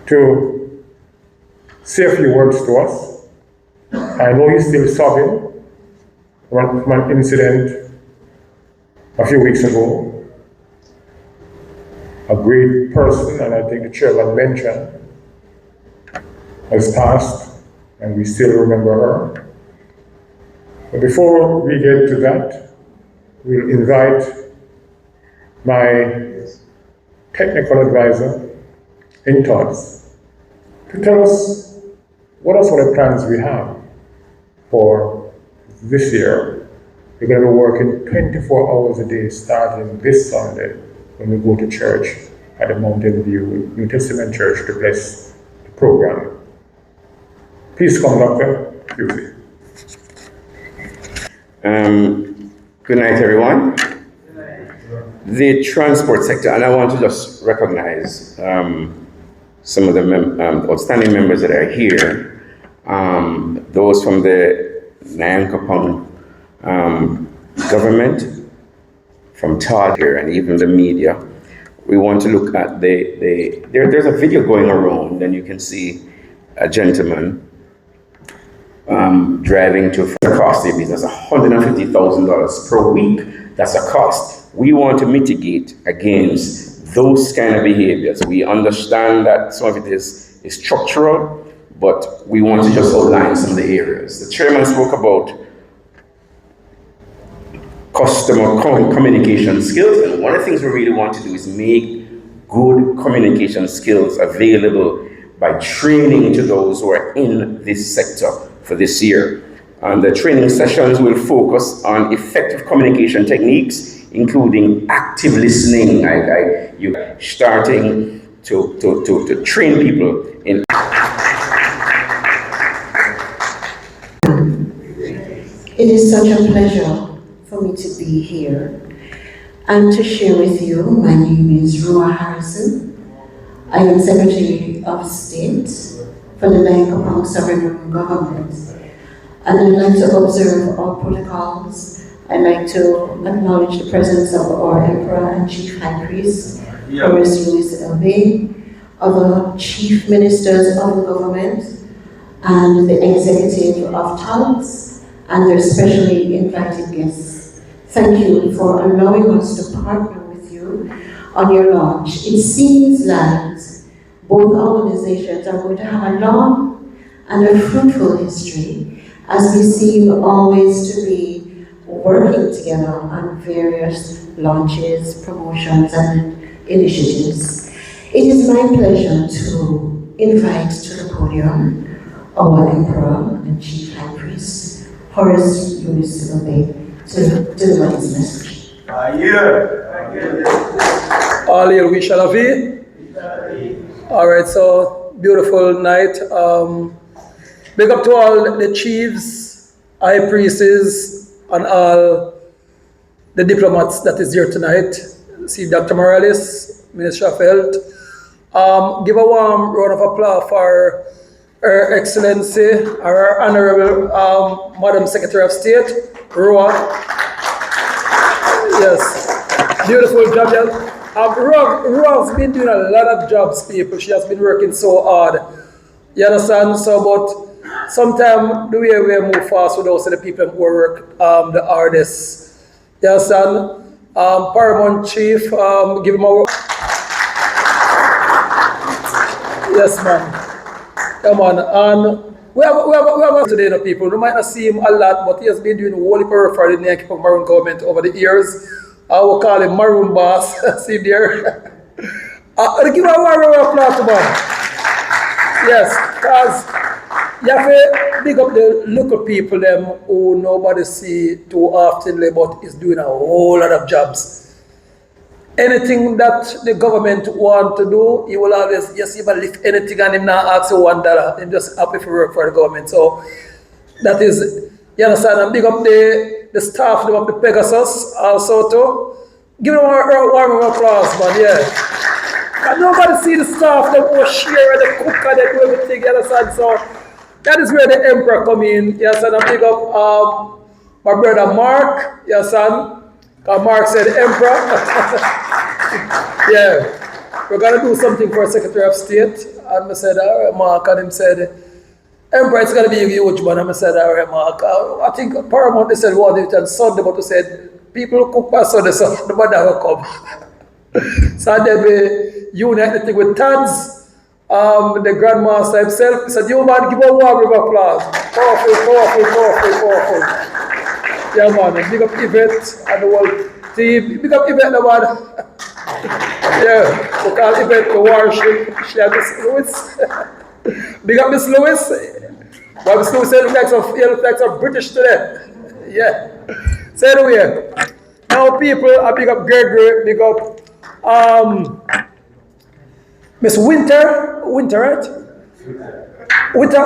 to say a few words to us. I know he's still sobbing from an incident a few weeks ago. A great person, and I think the chairman mentioned, has passed, and we still remember her. But before we get to that, we'll invite my technical advisor in Todds to tell us what are some of the plans we have for this year. We're going to be working 24 hours a day starting this Sunday when we go to church at the Mountain View New Testament Church to bless the program. Please come, Doctor. beauty. Good night, everyone. The transport sector, and I want to just recognize some of the outstanding members that are here, those from the Nyankopong government, from Todd here, and even the media. We want to look at there's a video going around, and you can see a gentleman driving to cost their business $150,000 per week. That's a cost. We want to mitigate against those kind of behaviors. We understand that some of it is structural, but we want to just outline some of the areas. The chairman spoke about customer communication skills, and one of the things we really want to do is make good communication skills available by training to those who are in this sector for this year. And the training sessions will focus on effective communication techniques, including active listening. You starting to train people in. It is such a pleasure for me to be here and to share with you. My name is Rua Harrison. I am Secretary of State for the Nyankopong Sovereign Government. And I'd like to observe all protocols. I'd like to acknowledge the presence of our Emperor and Chief High Priest, Horace Louis L.B., other Chief Ministers of the government, and the executive of Todds, and their specially invited guests. Thank you for allowing us to partner with you on your launch. It seems like both organizations are going to have a long and a fruitful history, as we seem always to be working together on various launches, promotions, and initiatives. It is my pleasure to invite to the podium our Emperor and Chief High Priest, Horace Louis L.B., to deliver his message. All hail, we shall have. All right, so beautiful night. Big up to all the chiefs, high priests, and all the diplomats that is here tonight. See Dr. Morales, Minister of Health. Give a warm round of applause for Her Excellency, our Honorable Madam Secretary of State, Rua. Yes, beautiful job. Yes. Rua's been doing a lot of jobs, people. She has been working so hard. You understand? So, but sometimes the way we move fast with those the people who work the hardest. You understand? Paramount Chief, give him a. Yes, man. Come on. And we have today, you know, people. We might not see him a lot, but he has been doing whole work for the Nyankopong Maroon government over the years. I will call him Maroon Boss. See there? Give a warm round of applause to man. Yes, because you have to big up the local people them who nobody see too often, but is doing a whole lot of jobs. Anything that the government want to do, he will always just even lift anything and him not ask you $1. Him just happy for work for the government. So that is, you understand, and big up the staff of the Pegasus also too. Give them a warm round of applause, man, yeah. And nobody see the staff, them who share and the cook and they do everything, you understand? So that is where the Emperor come in, you understand? And big up my brother Mark, you understand? Because Mark said Emperor. Yeah, we're gonna do something for Secretary of State. And I said, all right, Mark, and him said, Emperor, it's going to be a huge man. I said, all right, Mark. I think Paramount, they said, well, it on Sunday, but they said, people who cook by Sunday, so the man will come. So they be unite the thing with Todds, the Grandmaster himself. He said, you man, give a warm round of applause. Powerful, powerful, powerful, powerful. Yeah, man, big up Yvette and the whole team. Big up Yvette, the man. Yeah, we call Yvette the warship. She has Miss Lewis. Big up Miss Lewis. But Miss Lewis said the flags are British today. Yeah. So anyway, now people, I big up Gregory, big up Miss Winter, right? Winter?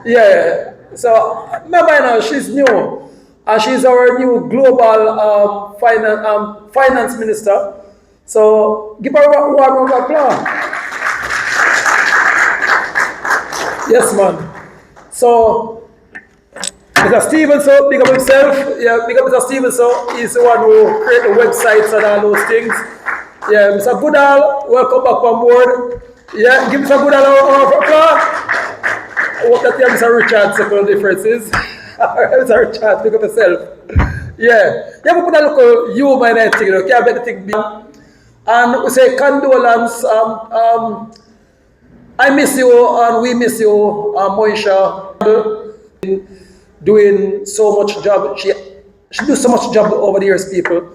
Yeah. So remember now, she's new. And she's our new global finance minister. So give her a warm round of applause. Yes, man. So Mr. Steven, so big up himself. Yeah, big up Mr. Steven, so he's the one who create the websites and all those things. Yeah, Mr. Goodall, welcome back on board. Yeah, give Mr. Goodall a round of applause. I hope that you have Mr. Richard second differences. Mr. Richard, big up yourself. Yeah, you have to put a look humor in that thing, you know, can't let the thing be. And we say condolence. I miss you and we miss you, Moisha. Doing so much job. She do so much job over the years, people.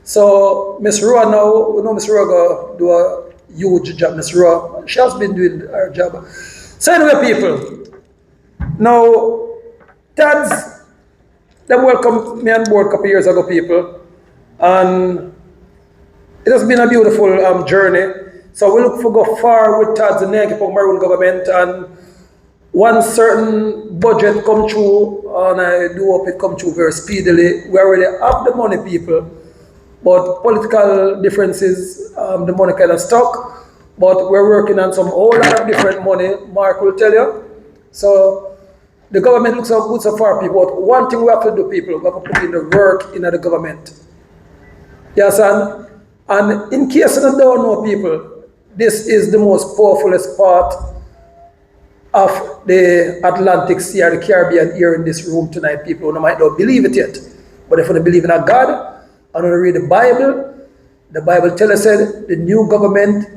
So Miss Rua now, we know Miss Rua go do a huge job. Miss Rua, she has been doing her job. So anyway, people. Now, Todds, them welcomed me on board a couple years ago, people, and it has been a beautiful journey. So we look for go far with Todds and Negi Maroon government, and one certain budget come through, and I do hope it come through very speedily. We already have the money, people, but political differences, the money kind of stuck. But we're working on some whole lot of different money. Mark will tell you. So the government looks so good so far, people. But one thing we have to do, people, we have to put in the work in the government. Yes, and in case you don't know, people, this is the most powerfulest part of the Atlantic Sea or the Caribbean here in this room tonight, people. You might not believe it yet, but if you believe in a God and you read the Bible tells us that the new government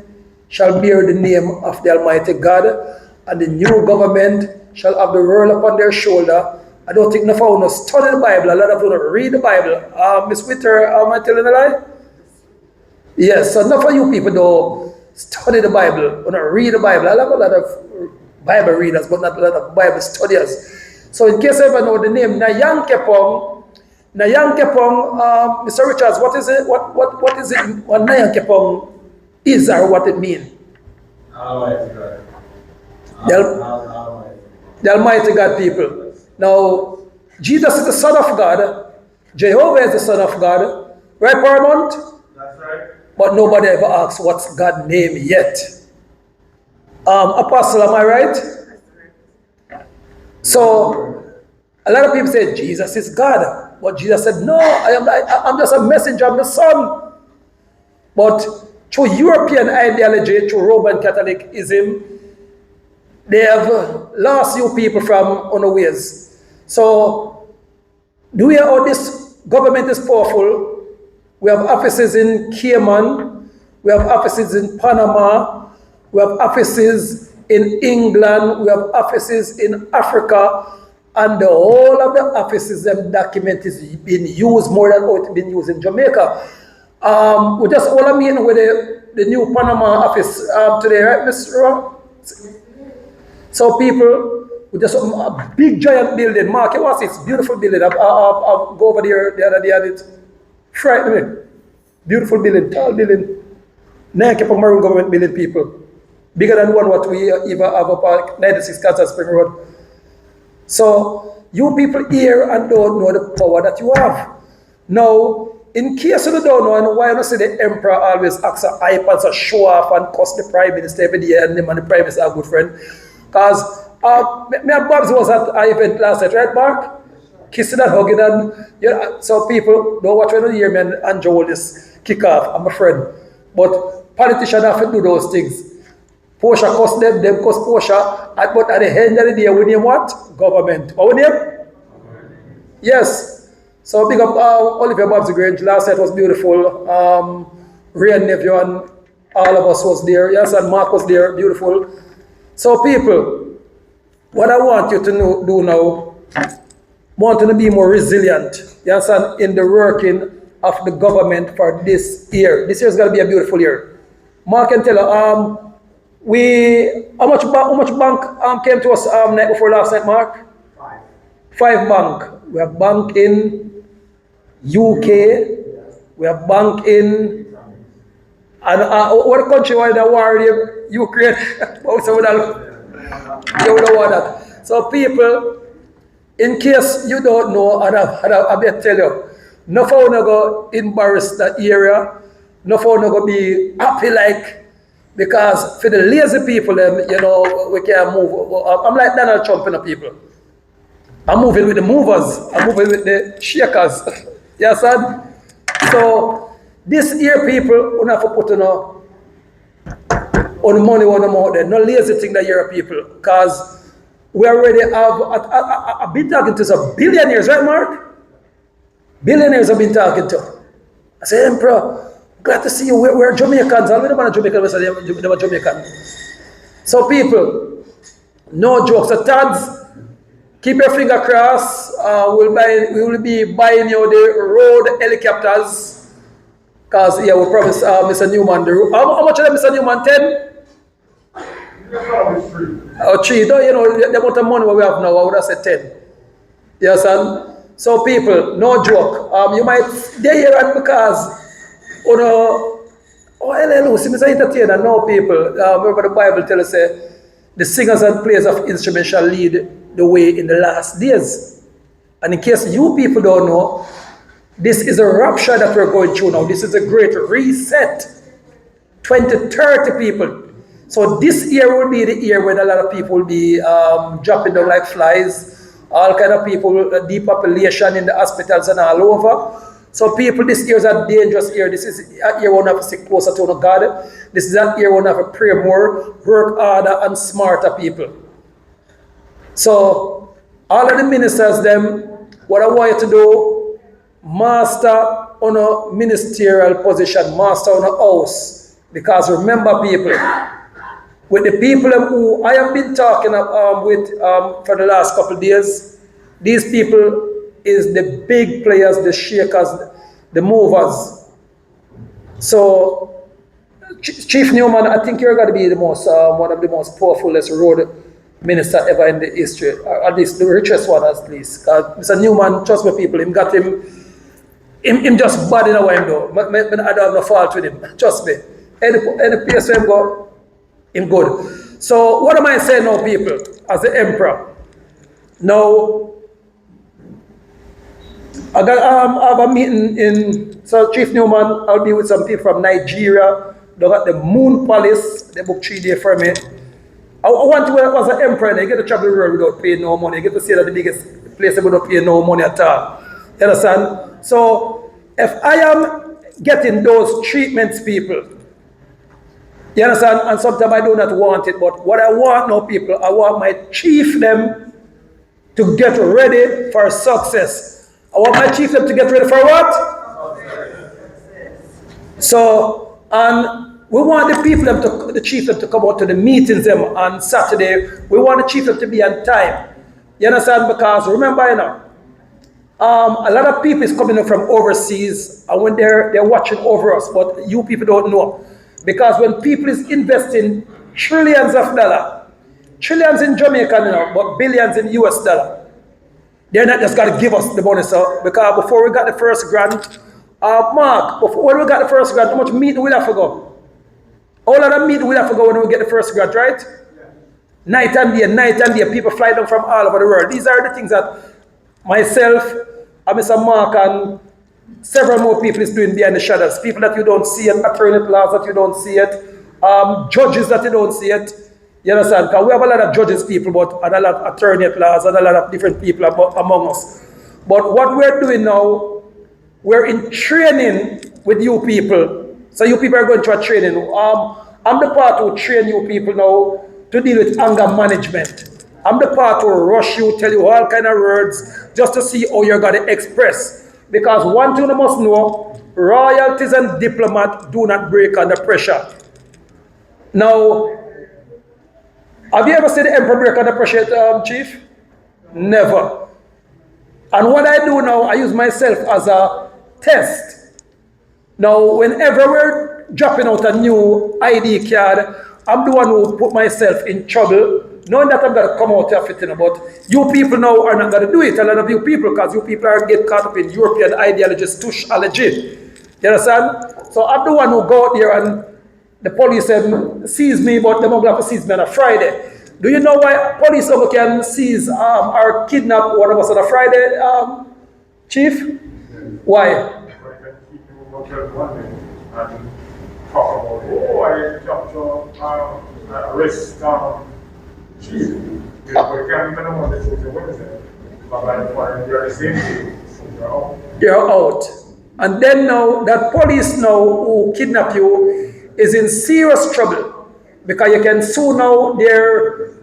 shall bear the name of the Almighty God, and the new government shall have the world upon their shoulder. I don't think enough of us study the Bible. A lot of you read the Bible. Miss Witter, am I telling a lie? Yes, so enough of you people don't study the Bible, or not read the Bible. I have a lot of Bible readers, but not a lot of Bible studiers. So in case you ever know the name, Nayang Kepong, Mr. Richards, what is it? What is it? What Nayang Kepong is or what it means? Almighty God. The Almighty God, people. Now, Jesus is the Son of God. Jehovah is the Son of God. Right, Paramount? That's right. But nobody ever asks what's God's name yet. Apostle, am I right? So, a lot of people say Jesus is God. But Jesus said, no, I'm just a messenger, I'm the Son. But through European ideology, through Roman Catholicism, they have lost you people from unawares. So, do we how this government is powerful? We have offices in Cayman, we have offices in Panama, we have offices in England, we have offices in Africa, and the whole of the offices and document is being used more than how it's been used in Jamaica. We just all a meeting with the new Panama office today, right, Ms. Rowe? So people, we just a big giant building. Mark, it was it's beautiful building. I'll go over there the other day and it frightened me. Beautiful building, tall building. Nankepong Maroon government building, people. Bigger than one what we even have up at 96 Kansas Spring Road. So you people here and don't know the power that you have. Now, in case you don't know, and why not say the emperor always acts a hype and so show off and cuss the prime minister every day, and him and the prime minister are good friend. Because me and Babs was at an event last night, right, Mark? Kissing and hugging, and yeah, so people don't watch when you hear me and Joel this kick off. I'm a friend. But politicians have to do those things. Portia cuss them cuss Portia, but at the end of the day, we name what? Government. What we name? Yes. So big up Olivia Babs Grange. Last night was beautiful. Ray and nephew and all of us was there. Yes, and Mark was there. Beautiful. So people, what I want you to do now, want to be more resilient. You understand? In the working of the government for this year. This year is going to be a beautiful year. Mark can tell you, how much bank came to us night before last night, Mark? 5 bank. We have bank in UK, we have bank in, and what country was the war in Ukraine? So we don't want that. So people, in case you don't know, and I better tell you, no for no go embarrass that area, no for no go be happy like, because for the lazy people, you know, we can't move. I'm like Donald Trump in the people. I'm moving with the movers. I'm moving with the shakers. Yes, sir? So, this year people, we have to put on money on them out there. No lazy thing that year people. Because we already have, I've been talking to some billionaires, right, Mark? Billionaires I've been talking to. I say, Emperor, glad to see you. We're Jamaicans. I don't know Jamaican, we say they were Jamaican. So, people, no jokes. So, Todds, keep your finger crossed. We will be buying you the road helicopters. Because, yeah, we promised Mr. Newman the road. How much is that, Mr. Newman? 10? Oh, 3. Don't you know the amount of money we have now? I would have said 10. Yes, son? So, people, no joke. You might stay here and because, you know, oh, see, Mr. Entertainer, no, people. Remember the Bible tells us, the singers and players of instruments shall lead the way in the last days. And in case you people don't know, this is a rapture that we're going through now. This is a great reset. 2030 people. So this year will be the year when a lot of people will be dropping down like flies. All kind of people, depopulation in the hospitals and all over. So people, this year is a dangerous year. This is a year we have to stick closer to God. This is a year we have to pray more, work harder and smarter people. So all of the ministers, them, what I want you to do, master on a ministerial position, master on a house. Because remember people, with the people who I have been talking with for the last couple of days, these people is the big players, the shakers, the movers. So, Chief Newman, I think you're going to be the most, one of the most powerful road minister ever in the history, or at least the richest one at least. Mr. Newman, trust me people, him just bad in a way though. I don't have no fault with him, trust me. Any place where him go, him good. So what am I saying now people, as the emperor? Now, I have a meeting in, so Chief Newman, I'll be with some people from Nigeria. They got the Moon Palace, they booked 3 days for me. I want to work as an emperor and you get to travel the world without paying no money. You get to see that the biggest place without paying no money at all. You understand? So, if I am getting those treatments, people, you understand? And sometimes I do not want it, but what I want now, people, I want my chief them to get ready for success. I want my chief them to get ready for what? So, and we want the people, the chief them to come out to the meetings them on Saturday. We want the chief them to be on time. You understand? Because remember, you know, a lot of people is coming in from overseas, and when they're watching over us, but you people don't know. Because when people is investing trillions of dollars, trillions in Jamaica, you know, but billions in US dollar, they're not just going to give us the money, so, because before we got the first grant, Mark, when we got the first grant, how much meeting we have to go? All of that meeting we have to go when we get the first grant, right? Yeah. Night and day, people fly down from all over the world. These are the things that myself, and Mr. Mark, and several more people is doing behind the shadows. People that you don't see it, attorney laws that you don't see it, judges that you don't see it. You understand? Because we have a lot of judges people, but and a lot of attorney laws and a lot of different people among us. But what we're doing now, we're in training with you people. So you people are going through a training. I'm the part who train you people now to deal with anger management. I'm the part who rush you, tell you all kind of words, just to see how you're going to express. Because one thing you must know, royalties and diplomats do not break under pressure. Now, have you ever seen the emperor break under pressure, Chief? Never. And what I do now, I use myself as a test. Now, whenever we're dropping out a new ID card, I'm the one who put myself in trouble, knowing that I'm going to come out of it, but you people now are not going to do it, a lot of you people, because you people are get caught up in European ideology, tushology. You understand? So I'm the one who go out there and the police sees me, but they're not going to seize me on a Friday. Do you know why police over can seize or kidnap one of us on a Friday, Chief? Why? Talk about, oh, I capture, arrest, chief. We can't even know what this is, what is it? But like, you're the same thing, so you're out. You're out. And then now, that police now who kidnap you is in serious trouble because you can sue now their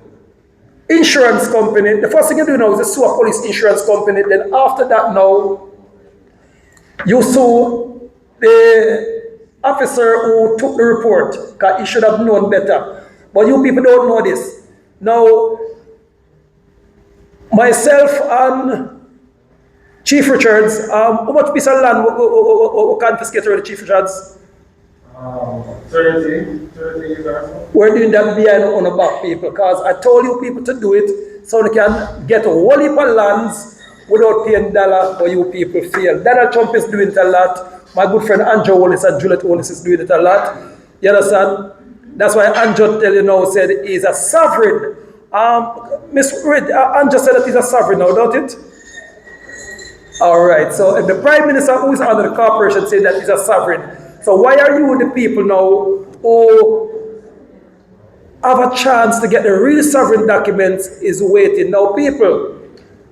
insurance company. The first thing you do now is to sue a police insurance company. Then after that now, you sue the officer who took the report because he should have known better. But you people don't know this. Now, myself and Chief Richards, how much piece of land we confiscated already, Chief Richards? 30 years or so. We're doing that behind our back, people, because I told you people to do it so they can get a whole heap of lands without paying dollar, but you people fail. Donald Trump is doing it a lot. My good friend Andrew Wallace and Juliet Wallace is doing it a lot. You understand? That's why Andrew tell you now said he's a sovereign. Miss Reid, Andrew said that he's a sovereign now, don't it? All right, so if the Prime Minister who is under the corporation said that he's a sovereign, so why are you the people now who have a chance to get the real sovereign documents is waiting? Now people,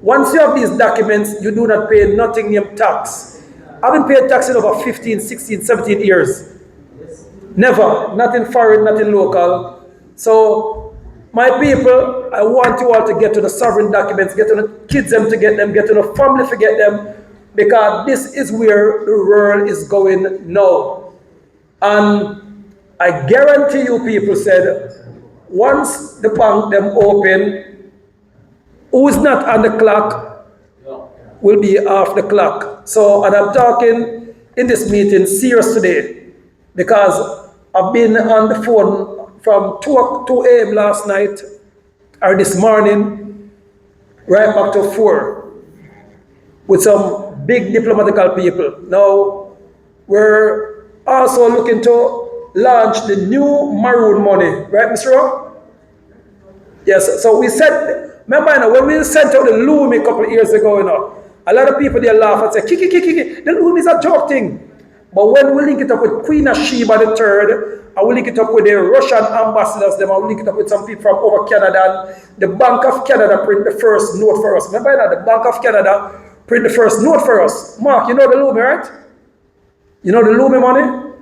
once you have these documents, you do not pay nothing named tax. I haven't paid tax in over 15, 16, 17 years. Never, nothing foreign, nothing local. So my people, I want you all to get to the sovereign documents, get to the kids them to get them, get to the family to get them, because this is where the world is going now. And I guarantee you people said, once the bank them open, who is not on the clock will be off the clock. So, and I'm talking in this meeting serious today, because I've been on the phone from 2 a.m. last night or this morning, right back to 4, with some big diplomatical people. Now, we're also looking to launch the new maroon money, right, Mr. Rowe? Yes, so we said, remember, you know, when we sent out the Lumi a couple of years ago, you know, a lot of people, they laugh and say, kiki, the Lumi is a joke thing. But when we link it up with Queen of Sheba III, and we link it up with the Russian ambassadors, then we link it up with some people from over Canada, and the Bank of Canada print the first note for us. Remember that? The Bank of Canada print the first note for us. Mark, you know the Lumi, right? You know the Lumi money?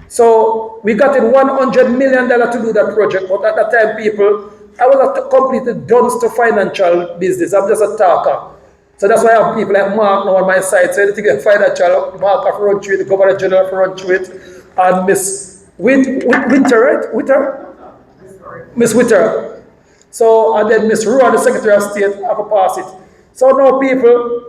So we got in $100 million to do that project, but at that time, people, I was a completely dunce to financial business. I'm just a talker. So that's why I have people like Mark now on my side. So anything you financial, Mark have run through it, the Governor General have run through it, and Miss Winter, right? Miss Winter. So, and then Miss Rowan, the Secretary of State, have a pass it. So now people,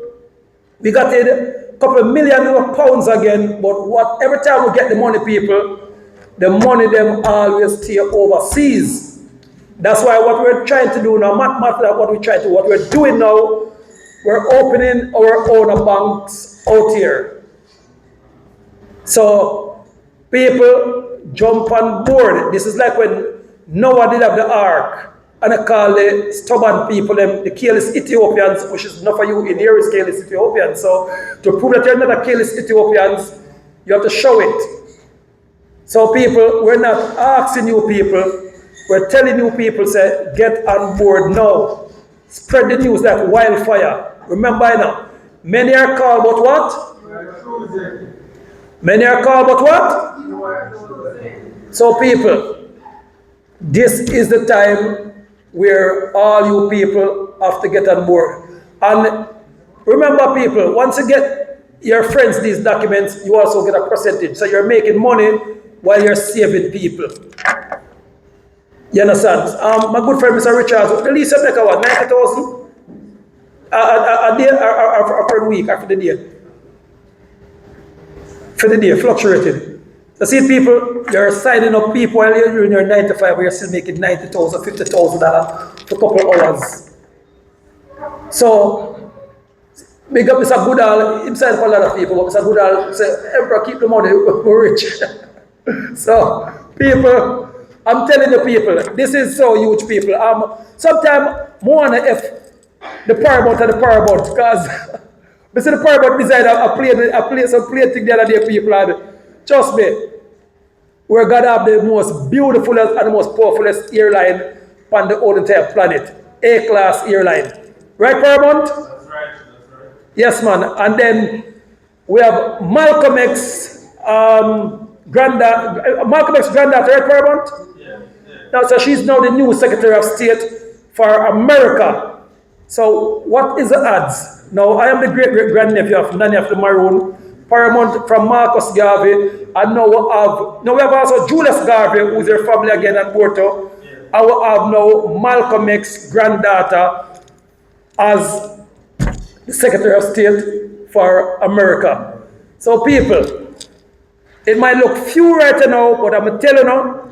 we got a couple of million pounds again, but every time we get the money, people, the money them always stay overseas. That's why what we're trying to do now, not matter what we're doing now, we're opening our own banks out here. So people jump on board. This is like when Noah did have the ark, and I call the stubborn people, the careless Ethiopians, which is not for you in here is careless Ethiopians. So to prove that you're not a careless Ethiopians, you have to show it. So people, we're not asking you people, we're telling you people, say, get on board now. Spread the news like wildfire. Remember now, many are called but what? Many are called but what? So people, this is the time where all you people have to get on board. And remember people, once you get your friends these documents, you also get a percentage. So you're making money while you're saving people. You understand? My good friend Mr. Richards, the lease make what, 90,000? A day or per week after the day? For the day, fluctuating. So see people, you're signing up people while you're doing your 9 to 5, where you're still making $90,000, $50,000 for a couple of hours. So, big up Mr. Goodall, himself a lot of people, but Mr. Goodall say, Emperor, keep the money, we're rich. So, people, I'm telling the people, this is so huge, people. Sometimes more on if the paramount and the paramount, because I see the paramount beside I play some play thing the other day, people, and trust me, we're gonna have the most beautiful and the most powerfulest airline on the whole entire planet. A-class airline. Right, Paramount? That's right, that's right. Yes, man. And then we have Malcolm X, Malcolm X granddaughter, right, Paramount? Yeah, yeah. Now, so she's now the new Secretary of State for America. So what is the odds? Now, I am the great-great-grandnephew of Nanny of the Maroon, Paramount from Marcus Garvey, and now we have also Julius Garvey, who's their family again at Porto. I will have now Malcolm X granddaughter as the Secretary of State for America. So people, it might look few right now, but I'm telling you,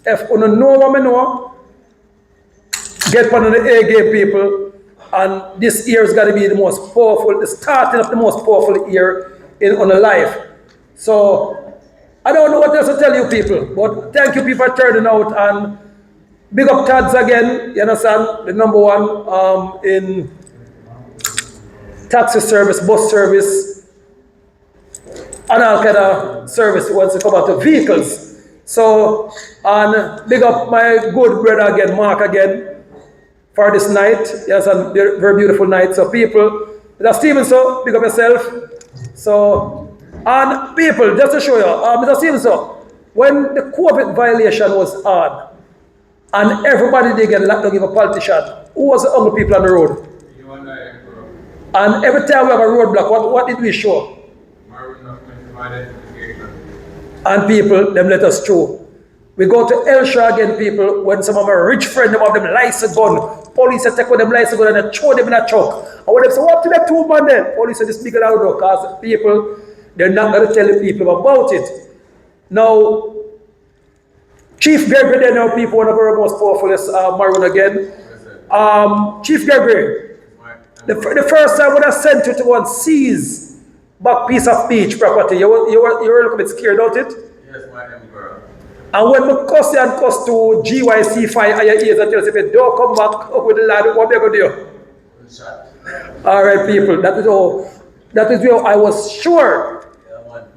if you know what I know, get on the A game, people, and this year is going to be the most powerful, the starting of the most powerful year on a life. So I don't know what else to tell you people, but thank you people for turning out, and big up Todds again, you understand, the number one in taxi service, bus service, and all kind of service once it come out to vehicles. So, and big up my good brother again, Mark again, for this night. Yes, and very beautiful night. So people, Mr. Stevenson, big up yourself. So, and people, just to show you, Mr. Stevenson, when the COVID violation was on, and everybody they get locked down, give a politician, who was the only people on the road? You and I, bro. And every time we have a roadblock, what did we show? Maroon document identification. And people, them let us through. We go to Elsha again, people, when some of my rich friends have them license gun. Police take with them license gun and they throw them in a truck. And when they say, what to that two man then? Police say, this big loud because people, they're not going to tell the people about it. Now, Chief Gregory, they know people, one of our most powerful Maroon again. Chief Gregory, the first time when I sent you to go and seize back piece of beach property, you were a little bit scared, don't it? Yes, my name is girl. And when we cuss you and cuss to GYC 5 and your ears and tell us if you don't come back up with the lad, what are you going to do? Shot. All right, people, that is where I was sure.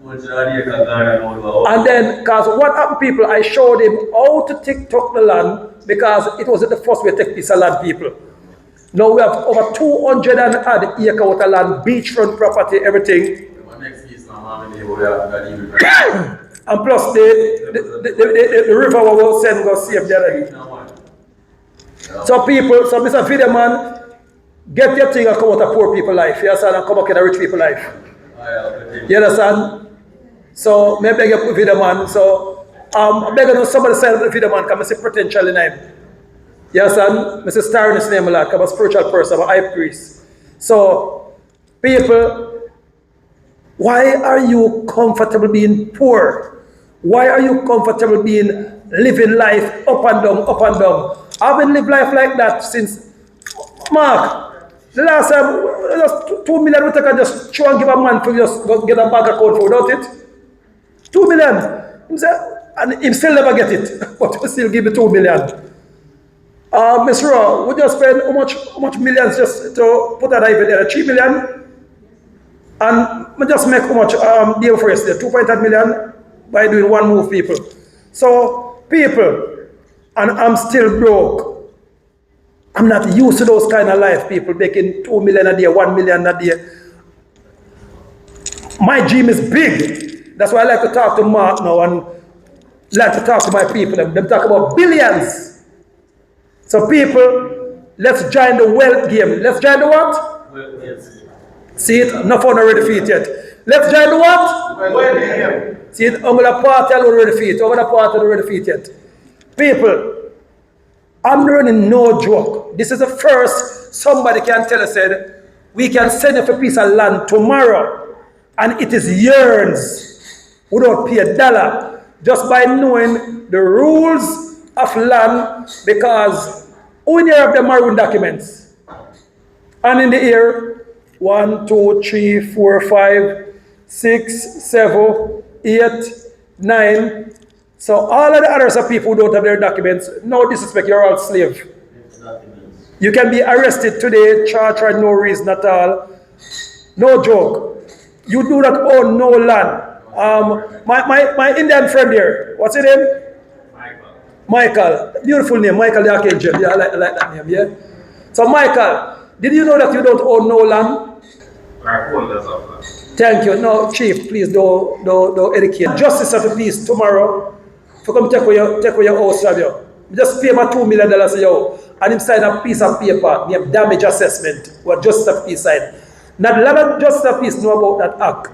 And then, because what happened, people, I showed him how to TikTok the land because it wasn't the first way to take piece of land, people. Now we have over 200 and odd acre of land, beachfront property, everything. And plus the river will send go save the other. So people, so Mr. Video Man, get your thing and come out of poor people life, you understand, and come back in a rich people life. You understand? So maybe I get Video Man. So I'm begging somebody send the Video Man, come and say potential in him. You understand? Mr. Star in his name a lot, I'm a spiritual person, I'm a high priest. So people, why are you comfortable being poor? Why are you comfortable living life up and down, up and down? I've been living life like that since, Mark, the last time, just 2 million, we take and just try and give a man to just go get a bank account for, without it. 2 million. And he still never get it, but we still give me 2 million. Ms. Raw, we just spend how much millions just to put that IV there? 3 million? And we just make how much deal for yesterday? 2.8 million by doing one move, people. So, people, and I'm still broke. I'm not used to those kind of life, people, making 2 million a day, 1 million a day. My dream is big. That's why I like to talk to Mark now and like to talk to my people. Them talk about billions. So people, let's join the wealth game. Let's join the what? Well, yes. See it? Not fun already feet yet. Let's join the what? Well, yeah. See it? I'm gonna party already feet. I'm gonna party already feet yet. People, I'm learning no joke. This is the first somebody can tell us that we can send up a piece of land tomorrow and it is years without pay a dollar just by knowing the rules of land, because when you have the Maroon documents and in the air 1, 2, 3, 4, 5, 6, 7, 8, 9, So all of the others are people who don't have their documents. No disrespect, you're all slave. You can be arrested today, charged for no reason at all. No joke. You do not own no land. My Indian friend here, what's his name? Michael. Beautiful name, Michael the Archangel. Yeah, I like that name, yeah? So Michael, did you know that you don't own no land? Thank you. No, Chief, please don't educate. Justice of the peace tomorrow. To come take away your house from you. Just pay my $2 million a year. And him sign a piece of paper, named damage assessment, what Justice of Peace signed. Not a lot of Justice of Peace know about that act.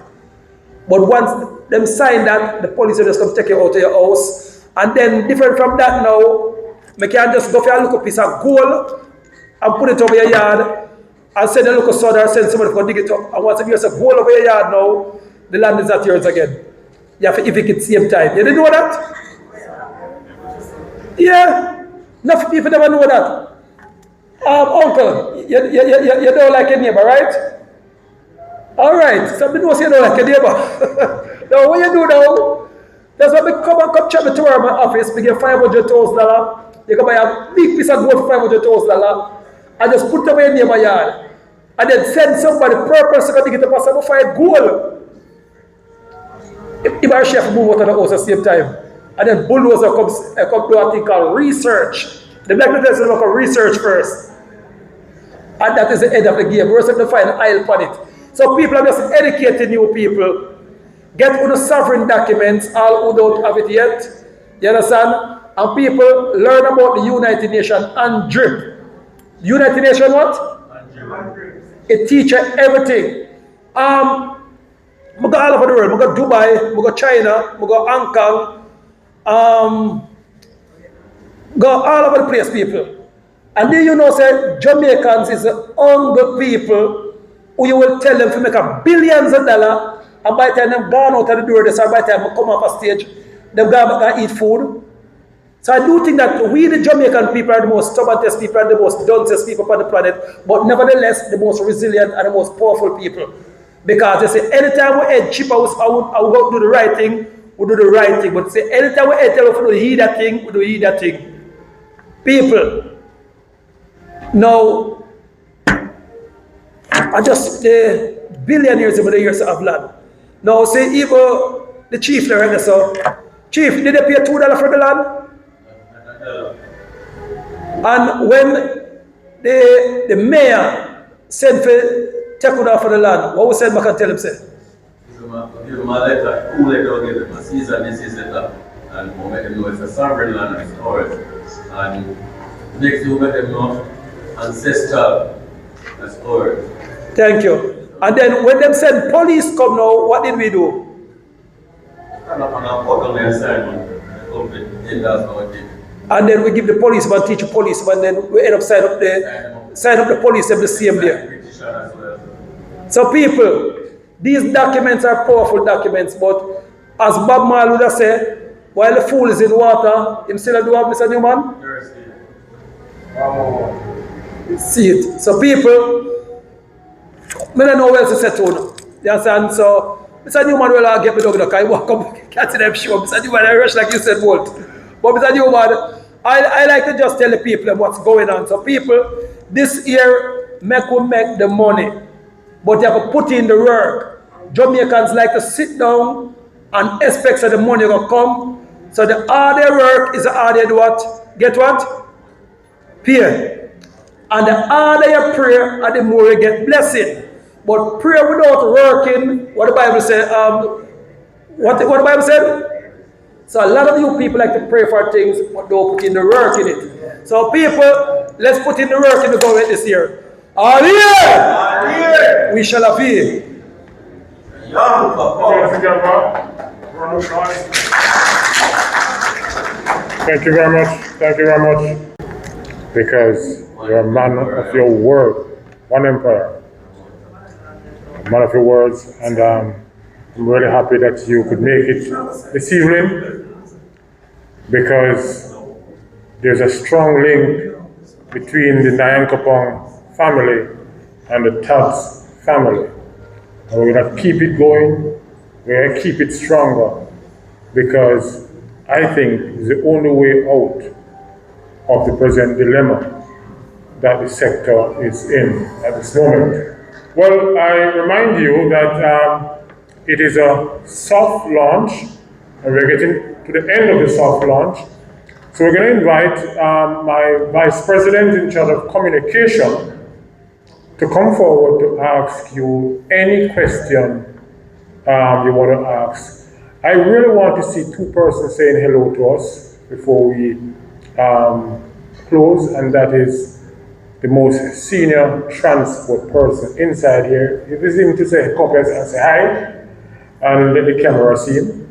But once them sign that, the police will just come take you out of your house. And then different from that now, I can just go for a little piece of gold and put it over your yard and send a local soldier, send somebody to go dig it up. And once you have a goal over your yard now, the land is not yours again. You have to evict it same time. You didn't know that? Yeah. Enough people never know that. Uncle, you don't like your neighbor, right? All right. Some people say you don't like your neighbor. Now, what you do now, that's why we come chat me tomorrow in my office, we get $500,000. You can buy a big piece of gold for $500,000. And just put it away near my yard. And then send somebody purpose to get a possible find gold. If our chef move out of the house at the same time. And then bulldozer comes do a thing called research. The black people say look at research first. And that is the end of the game. We're going to find an aisle on it. So people are just educating you people. Get on the sovereign documents, all who don't have it yet. You understand? And people learn about the United Nations and drip. United Nations what? It teaches everything. I go all over the world. I go Dubai, I go China, I go Hong Kong, go all over the place, people. And then you know, say Jamaicans is the hungry people who you will tell them to make a billions of dollars, and by the time they've gone out of the door, by the time they come off a stage, they've gone back and eat food. So I do think that we, the Jamaican people, are the most stubbornest people and the most duncest people on the planet, but nevertheless, the most resilient and the most powerful people. Because they say, anytime we head cheap, I will do the right thing, we do the right thing. But say, anytime we head tell us to do that thing, we do that thing. People, now, I just the billionaires over the years of land. Now, say, even the chief there, so, Chief, did they pay $2 for the land? And when the mayor sent for take out for the land, what we said back and tell him say? Give him a letter, 2 letters, give him a cease and desist letter, and we'll make him know it's a sovereign land and it's ours. And next we'll make him know ancestral, that's ours. Thank you. And then when them said police come now, what did we do? And then we give the policeman, teach the policeman, then we end up sign up the police the same day. So people, these documents are powerful documents, but as Bob Marley would have said, while the fool is in water, him still do have Mr. Newman? See it. So people, I don't know where else to say to you. You understand? So Mr. Newman will get me dog because I walk up, can't see them show. Mr. Newman, I rush like you said, Walt. But Mr. Newman, I like to just tell the people what's going on. So people, this year, make the money, but you have to put in the work. Jamaicans like to sit down and expect that the money will come. So the harder work is the harder do what? Get what? Pay. And the harder you pray, and the more you get blessing. But pray without working, what the Bible says, what the Bible said? So a lot of you people like to pray for things, but don't put in the work in it. So people, let's put in the work in the government this year. All year, we shall appear. Thank you very much. Thank you very much. Because you're a man of your word, one empire. A man of your words, and I'm really happy that you could make it this evening because there's a strong link between the Nyankopong family and the Todds family. And we're going to keep it going, we're going to keep it stronger because I think, is the only way out of the present dilemma that the sector is in at this moment. Well, I remind you that it is a soft launch, and we're getting to the end of the soft launch. So we're going to invite my vice president in charge of communication to come forward to ask you any question you want to ask. I really want to see two persons saying hello to us before we close, and that is the most senior transport person inside here. If it's him to say come and say hi, and let the camera see him.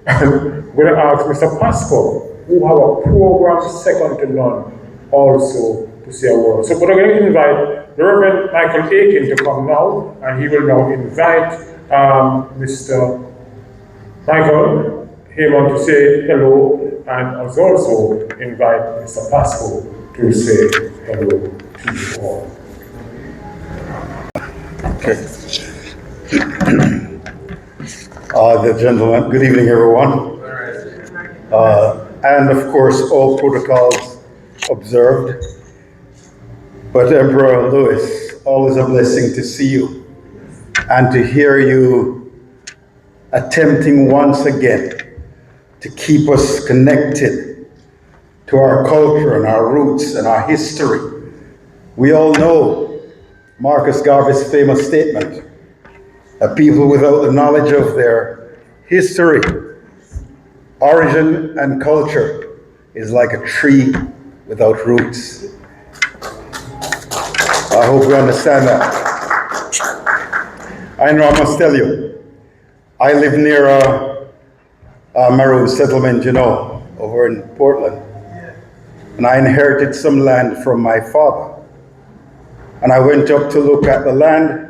And we're going to ask Mr. Pascal, who have a program second to none, also to say a word. So we're going to invite the Reverend Michael Egerton to come now, and he will now invite Mr. Michael Heyman to say hello, and also invite Mr. Pascal to say hello to you all. Okay. The gentleman, good evening, everyone. And of course, all protocols observed. But Emperor Louis, always a blessing to see you and to hear you attempting once again to keep us connected to our culture and our roots and our history. We all know Marcus Garvey's famous statement, a people without the knowledge of their history, origin, and culture is like a tree without roots. I hope you understand that. I know I must tell you, I live near a Maroon settlement, you know, over in Portland. And I inherited some land from my father. And I went up to look at the land.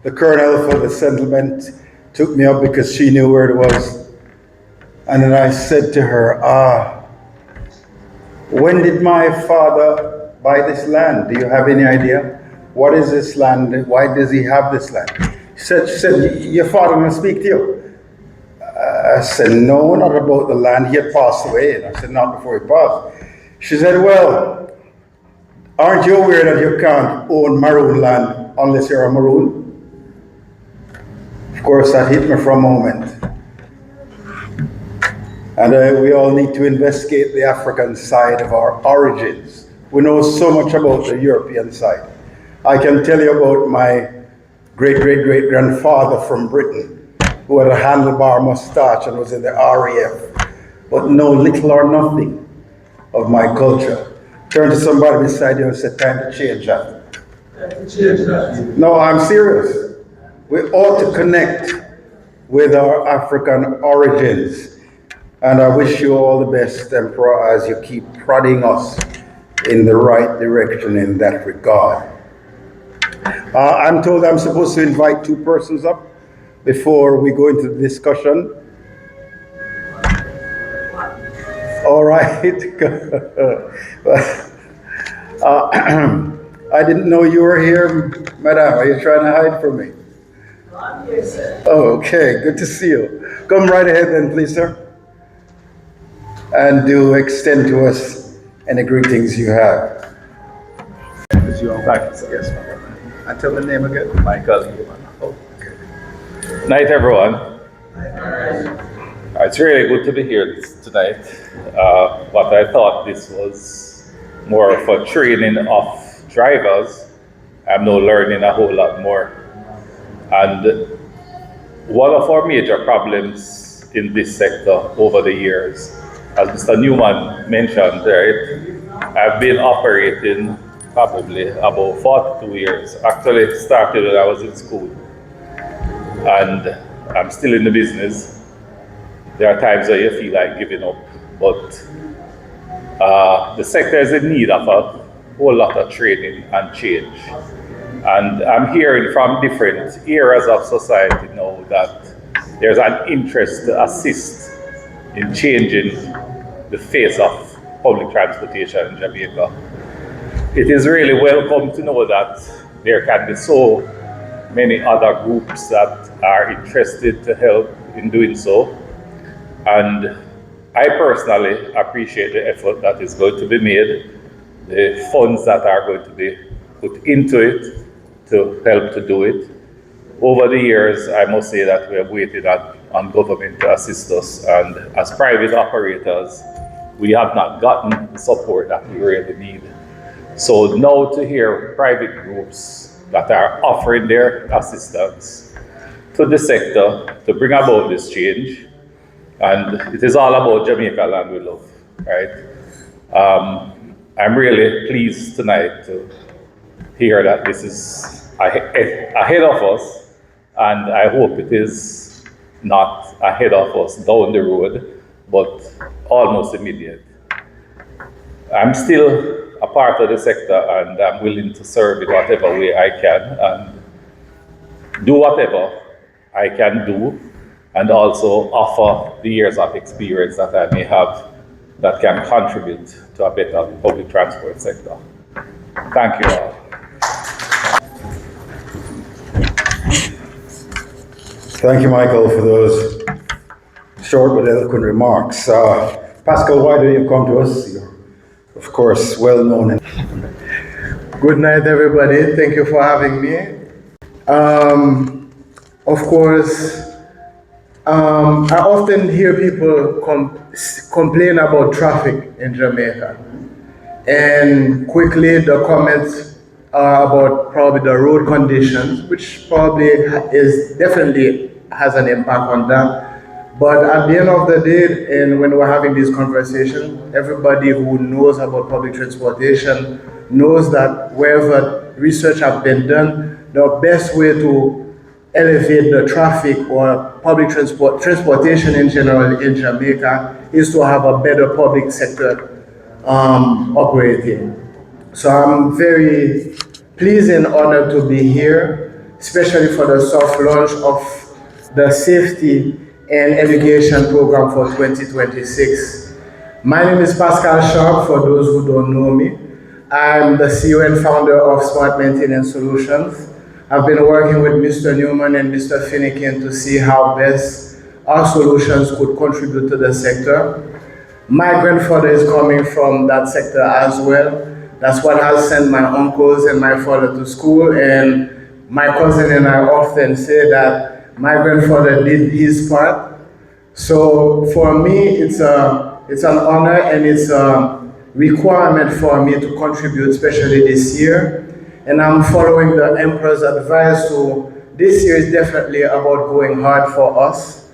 The colonel for the settlement took me up because she knew where it was. And then I said to her, when did my father buy this land? Do you have any idea? What is this land? Why does he have this land? She said, your father must speak to you. I said, no, not about the land. He had passed away. And I said, not before he passed. She said, well, aren't you aware that you can't own Maroon land unless you're a Maroon? Of course, that hit me for a moment. And we all need to investigate the African side of our origins. We know so much about the European side. I can tell you about my great-great-great-grandfather from Britain, who had a handlebar mustache and was in the RAF, but know little or nothing of my culture. Turn to somebody beside you and say, time to change that. No, I'm serious. We ought to connect with our African origins. And I wish you all the best, Emperor, as you keep prodding us in the right direction in that regard. I'm told I'm supposed to invite two persons up before we go into the discussion. All right. I didn't know you were here, Madam. Are you trying to hide from me? I'm here, sir. Oh, okay. Good to see you. Come right ahead then, please, sir. And do extend to us any greetings you have. Is you on practice? Yes, and tell the name again. Michael Newman. Oh, okay. Night, everyone. It's really good to be here tonight. But I thought this was more of a training of drivers. I'm now learning a whole lot more. And one of our major problems in this sector over the years, as Mr. Newman mentioned, right, I've been operating probably about 42 years. Actually, it started when I was in school. And I'm still in the business. There are times where you feel like giving up, but the sector is in need of a whole lot of training and change. And I'm hearing from different areas of society now that there's an interest to assist in changing the face of public transportation in Jamaica. It is really welcome to know that there can be so many other groups that are interested to help in doing so. And I personally appreciate the effort that is going to be made, the funds that are going to be put into it to help to do it. Over the years, I must say that we have waited on government to assist us, and as private operators, we have not gotten the support that we really need. So now to hear private groups that are offering their assistance to the sector to bring about this change, and it is all about Jamaica land we love, right? I'm really pleased tonight to hear that this is ahead of us, and I hope it is not ahead of us down the road, but almost immediate. I'm still a part of the sector, and I'm willing to serve in whatever way I can and do whatever I can do, and also offer the years of experience that I may have that can contribute to a better public transport sector. Thank you all. Thank you, Michael, for those short but eloquent remarks. Pascal, why do you come to us? You're, of course, well known. Good night, everybody. Thank you for having me. Of course, I often hear people complain about traffic in Jamaica. And quickly, the comments are about probably the road conditions, which probably is definitely has an impact on that. But at the end of the day, and when we're having this conversation, everybody who knows about public transportation knows that wherever research has been done, the best way to elevate the traffic or public transportation in general in Jamaica is to have a better public sector operating. So I'm very pleased and honored to be here, especially for the soft launch of the safety and education program for 2026. My name is Pascal Sharp, for those who don't know me. I'm the CEO and founder of Smart Maintenance Solutions. I've been working with Mr. Newman and Mr. Finnegan to see how best our solutions could contribute to the sector. My grandfather is coming from that sector as well. That's what has sent my uncles and my father to school, and my cousin and I often say that my grandfather did his part. So for me, it's an honor and it's a requirement for me to contribute, especially this year. And I'm following the Emperor's advice, so this year is definitely about going hard for us.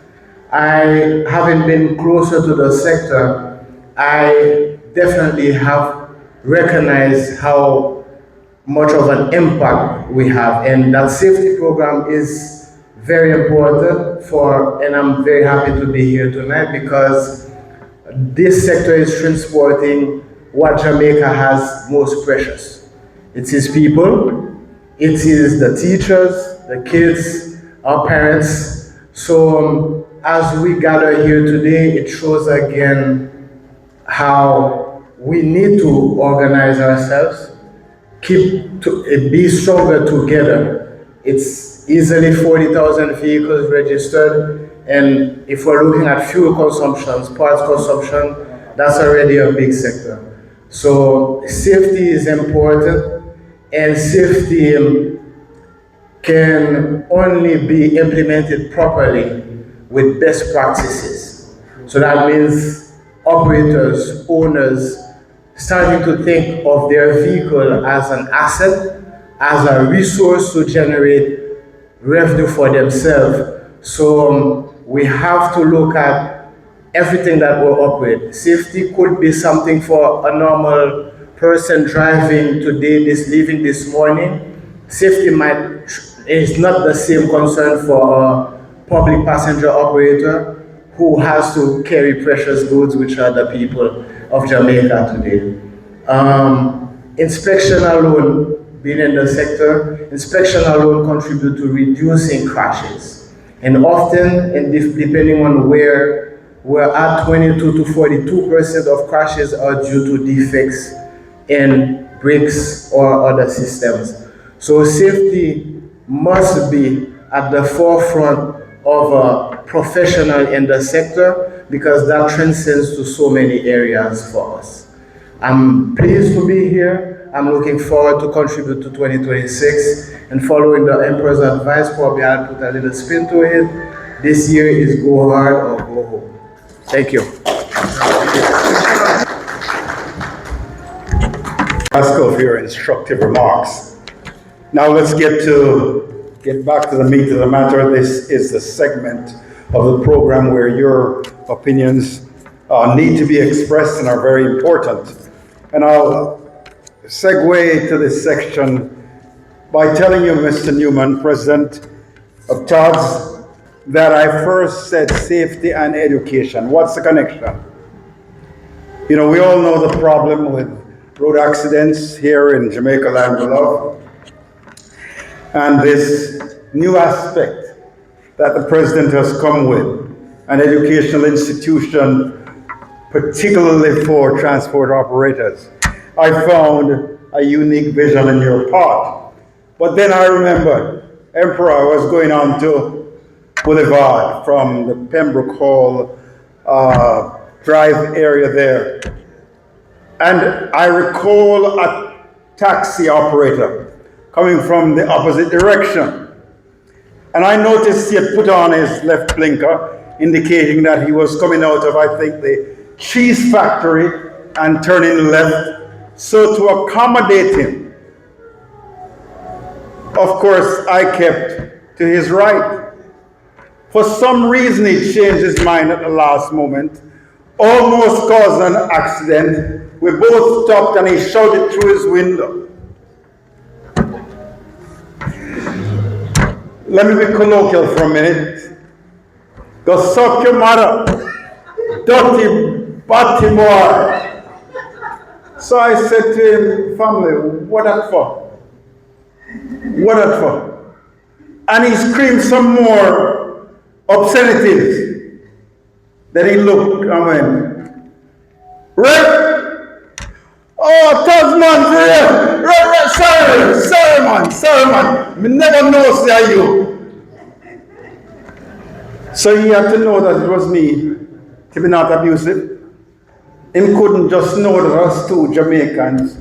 I haven't been closer to the sector. I definitely have recognized how much of an impact we have, and that safety program is very important and I'm very happy to be here tonight because this sector is transporting what Jamaica has most precious. It is people, it is the teachers, the kids, our parents. So as we gather here today, it shows again how we need to organize ourselves, be stronger together. It's easily 40,000 vehicles registered, and if we're looking at fuel consumptions, parts consumption, that's already a big sector. So safety is important, and safety can only be implemented properly with best practices. So that means operators, owners, starting to think of their vehicle as an asset, as a resource to generate revenue for themselves. So we have to look at everything that will operate. Safety could be something for a normal person driving today, leaving this morning. Safety is not the same concern for a public passenger operator who has to carry precious goods, which are the people of Jamaica today. Inspection alone, being in the sector, inspection alone contribute to reducing crashes. And often, and depending on where we're at, 22 to 42% of crashes are due to defects in brakes or other systems. So safety must be at the forefront of a professional in the sector, because that transcends to so many areas for us. I'm pleased to be here. I'm looking forward to contribute to 2026, and following the Emperor's advice, probably I'll put a little spin to it. This year is go hard or go home. Thank you. Pascal, for your instructive remarks. Now let's get back to the meat of the matter. This is the segment of the program where your opinions need to be expressed and are very important. And I'll segue to this section by telling you, Mr. Newman, President of Todds, that I first said safety and education. What's the connection? You know, we all know the problem with road accidents here in Jamaica land below. And this new aspect that the president has come with, an educational institution, particularly for transport operators. I found a unique vision in your part. But then I remember, Emperor was going on to Boulevard from the Pembroke Hall Drive area there. And I recall a taxi operator coming from the opposite direction. And I noticed he had put on his left blinker, indicating that he was coming out of, I think, the cheese factory and turning left. So to accommodate him, of course, I kept to his right. For some reason, he changed his mind at the last moment, almost caused an accident. We both stopped and he shouted through his window. Let me be colloquial for a minute. Go suck your mother, dirty batty boy. So I said to him, family, what that for? What that for? And he screamed some more obscenities. Then he looked and went, Red! Oh, Todds man, Red, sorry man. Me never know say you. So he had to know that it was me to be not abusive. Him couldn't just know that us two Jamaicans,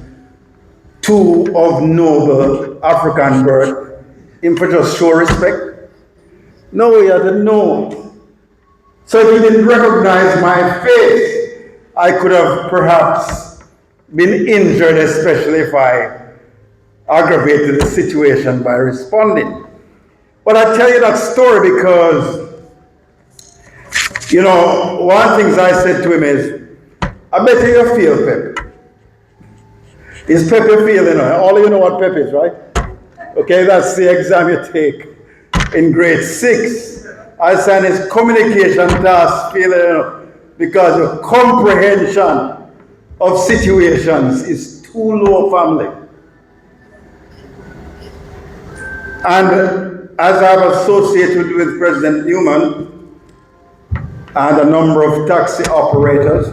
two of noble African birth, him for just show respect. No, he had to know. So if he didn't recognize my face, I could have perhaps been injured, especially if I aggravated the situation by responding. But I tell you that story because, you know, one of the things I said to him is, I bet you feel pep. Is pep you feel, you know? All of you know what pep is, right? Okay, that's the exam you take in grade 6. I said it's communication task, feel, you know, because your comprehension of situations is too low, family. And as I've associated with President Newman and a number of taxi operators,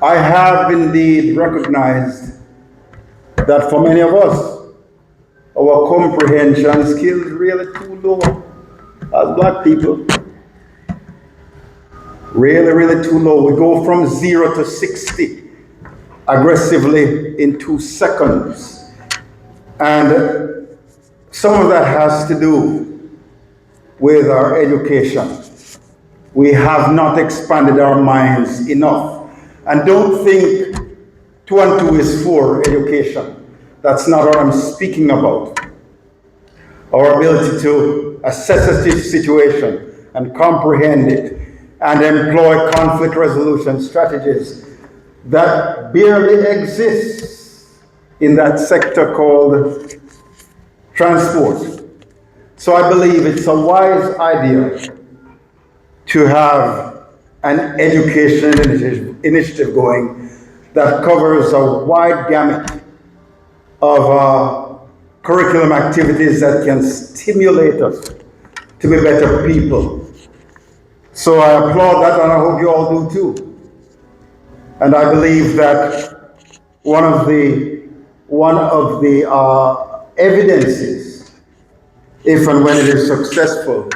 I have indeed recognized that for many of us, our comprehension skills really too low as black people. Really too low. We go from 0 to 60 aggressively in 2 seconds. And some of that has to do with our education. We have not expanded our minds enough. And don't think 2 and 2 is 4 education. That's not what I'm speaking about. Our ability to assess a situation and comprehend it and employ conflict resolution strategies that barely exist in that sector called transport. So I believe it's a wise idea to have an education initiative going that covers a wide gamut of curriculum activities that can stimulate us to be better people. So I applaud that, and I hope you all do too. And I believe that one of the evidences, if and when it is successful,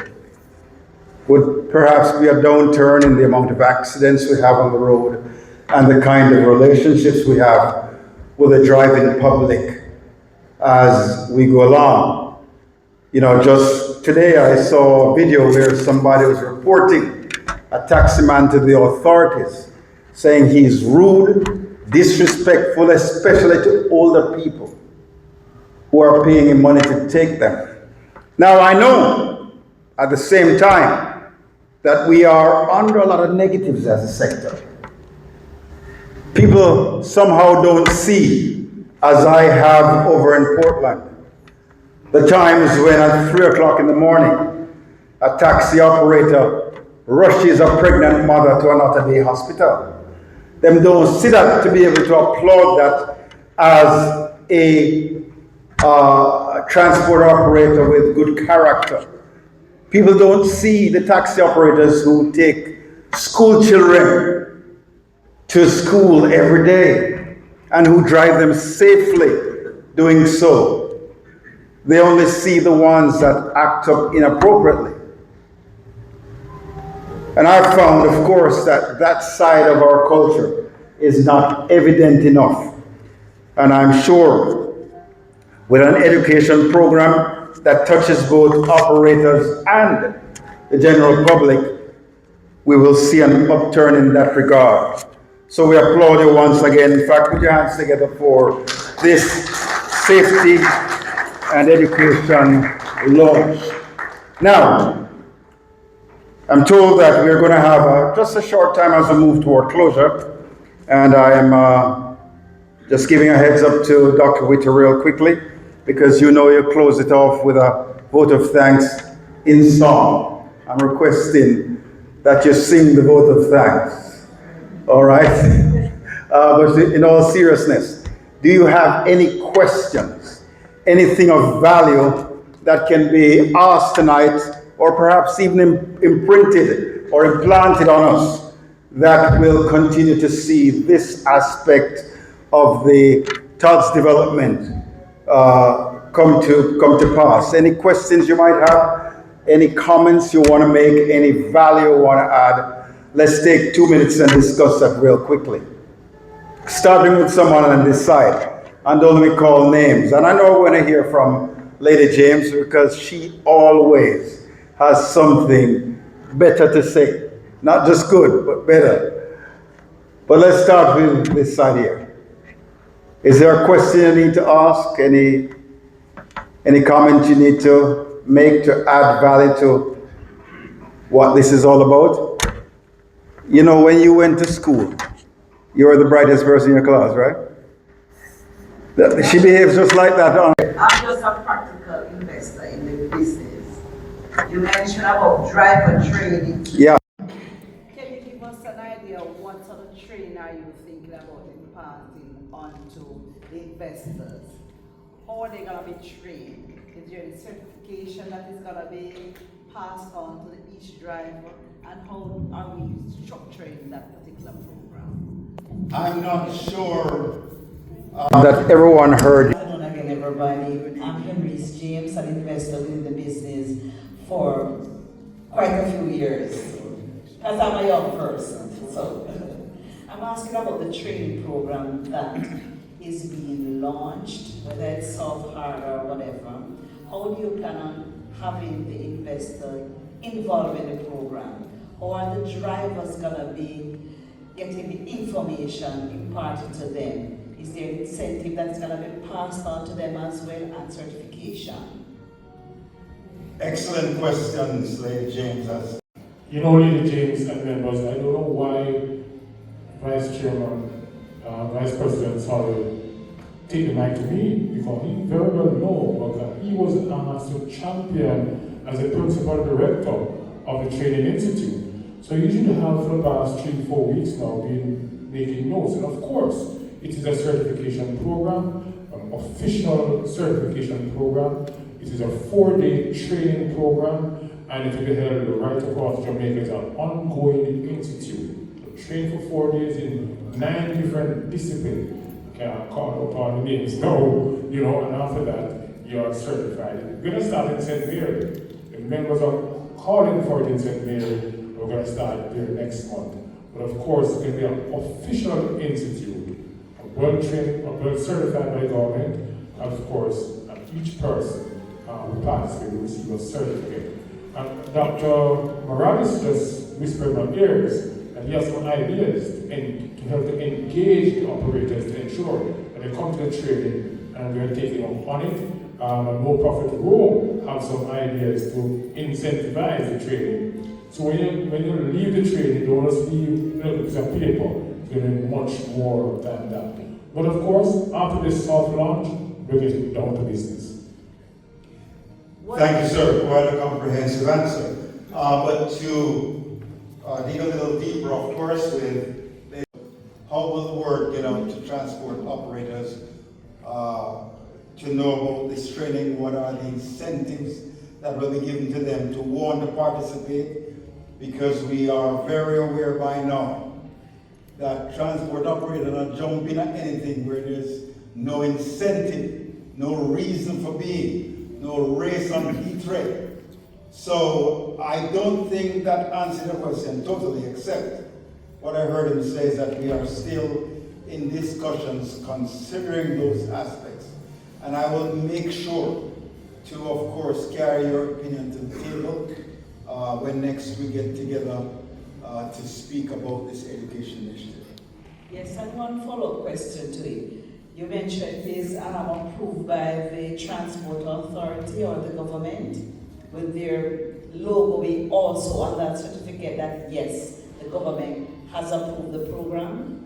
would perhaps be a downturn in the amount of accidents we have on the road and the kind of relationships we have with the driving public as we go along. You know, just today I saw a video where somebody was reporting a taximan to the authorities, saying he's rude, disrespectful, especially to older people who are paying him money to take them. Now I know at the same time that we are under a lot of negatives as a sector. People somehow don't see, as I have over in Portland, the times when at 3 o'clock in the morning, a taxi operator rushes a pregnant mother to an out-of-day hospital. Them don't see that to be able to applaud that as a transport operator with good character. People don't see the taxi operators who take school children to school every day and who drive them safely doing so. They only see the ones that act up inappropriately. And I've found, of course, that that side of our culture is not evident enough. And I'm sure with an education program that touches both operators and the general public, we will see an upturn in that regard. So we applaud you once again. In fact, put your hands together for this safety and education launch. Now, I'm told that we're going to have just a short time as we move toward closure, and I am just giving a heads up to Dr. Witter real quickly, because you know you close it off with a vote of thanks in song. I'm requesting that you sing the vote of thanks. All right? But in all seriousness, do you have any questions, anything of value that can be asked tonight, or perhaps even imprinted or implanted on us, that will continue to see this aspect of the Todds development come to pass? Any questions you might have? Any comments you want to make? Any value you want to add? Let's take 2 minutes and discuss that real quickly. Starting with someone on this side, and don't let me call names. And I know we're going to hear from Lady James, because she always has something better to say. Not just good, but better. But let's start with this side here. Is there a question you need to ask? Any comment you need to make to add value to what this is all about? You know, when you went to school, you were the brightest person in your class, right? She behaves just like that. I'm just a practical investor in the business. You mentioned about driver training. Yeah. Can you give us an idea of what sort of training are you thinking about imparting onto the investors? How are they going to be trained? Is there any certification that is going to be passed on to each driver? And how are we structuring that particular program? I'm not sure that everyone heard. Good afternoon again, everybody. I'm Henry James, an investor in the business for quite a few years. Because I'm a young person, so I'm asking about the training program that is being launched, whether it's soft, hard, or whatever. How do you plan on having the investor involved in the program? How are the drivers gonna be getting the information imparted to them? Is there an incentive that's gonna be passed on to them as well, and certification? Excellent questions, Lady James. You know, Lady James and members, I don't know why Vice President Todd take the mic to me, because he very well knows that he was asked to champion as a principal director of the Training Institute. So you should have for the past 3-4 weeks now been making notes. And of course, it is a certification program, an official certification program. It is a 4-day training program, and it will be held right across Jamaica. It's an ongoing institute. So train for 4 days in 9 different disciplines. Can't call upon the names now, you know, and after that, you are certified. We're going to start in St. Mary. The The members are calling for it in St. Mary. We're going to start there next month. But of course, it's going to be an official institute, well trained, well certified by government, and of course, each person who participates will receive a certificate. And Dr. Morales just whispered in my ears that he has some ideas to help to engage the operators to ensure that they come to the training and we're taking up on it. And No Profit Role have some ideas to incentivize the training. So when you leave the training, you don't just leave a piece of paper. It's going to be much more than that. But of course, after this soft launch, we'll get down to business. Thank you, sir. Quite a comprehensive answer. But to dig a little deeper, of course, with how will the word get out to transport operators to know about this training? What are the incentives that will be given to them to want to participate? Because we are very aware by now that transport operators are not jumping at anything where there's no incentive, no reason for being, no race on heat rate. So I don't think that answers the question totally, except what I heard him say is that we are still in discussions considering those aspects. And I will make sure to, of course, carry your opinion to the table when next we get together to speak about this education initiative. Yes, and one follow-up question to it. You mentioned it is approved by the Transport Authority or the government, with their logo being also on that certificate that yes, the government has approved the program.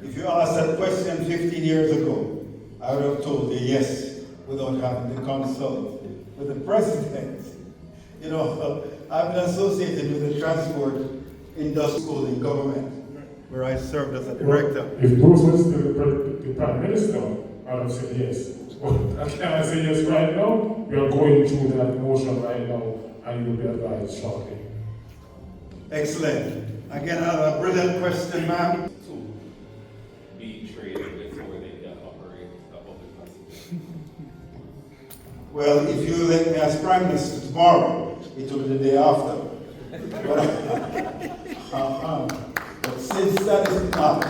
If you asked that question 15 years ago, I would have told you yes, without having to consult with the president. You know, I've been associated with the transport industry school in government, where I served as a director. If Bruce was the Prime Minister, I would have said yes. But can I say yes right now? We are going through that motion right now, and you'll be advised shortly. Excellent. Again, a brilliant question, ma'am. Be traded before they can operate a public bus. Well, if you let me as Prime Minister tomorrow, it will be the day after. But since that is not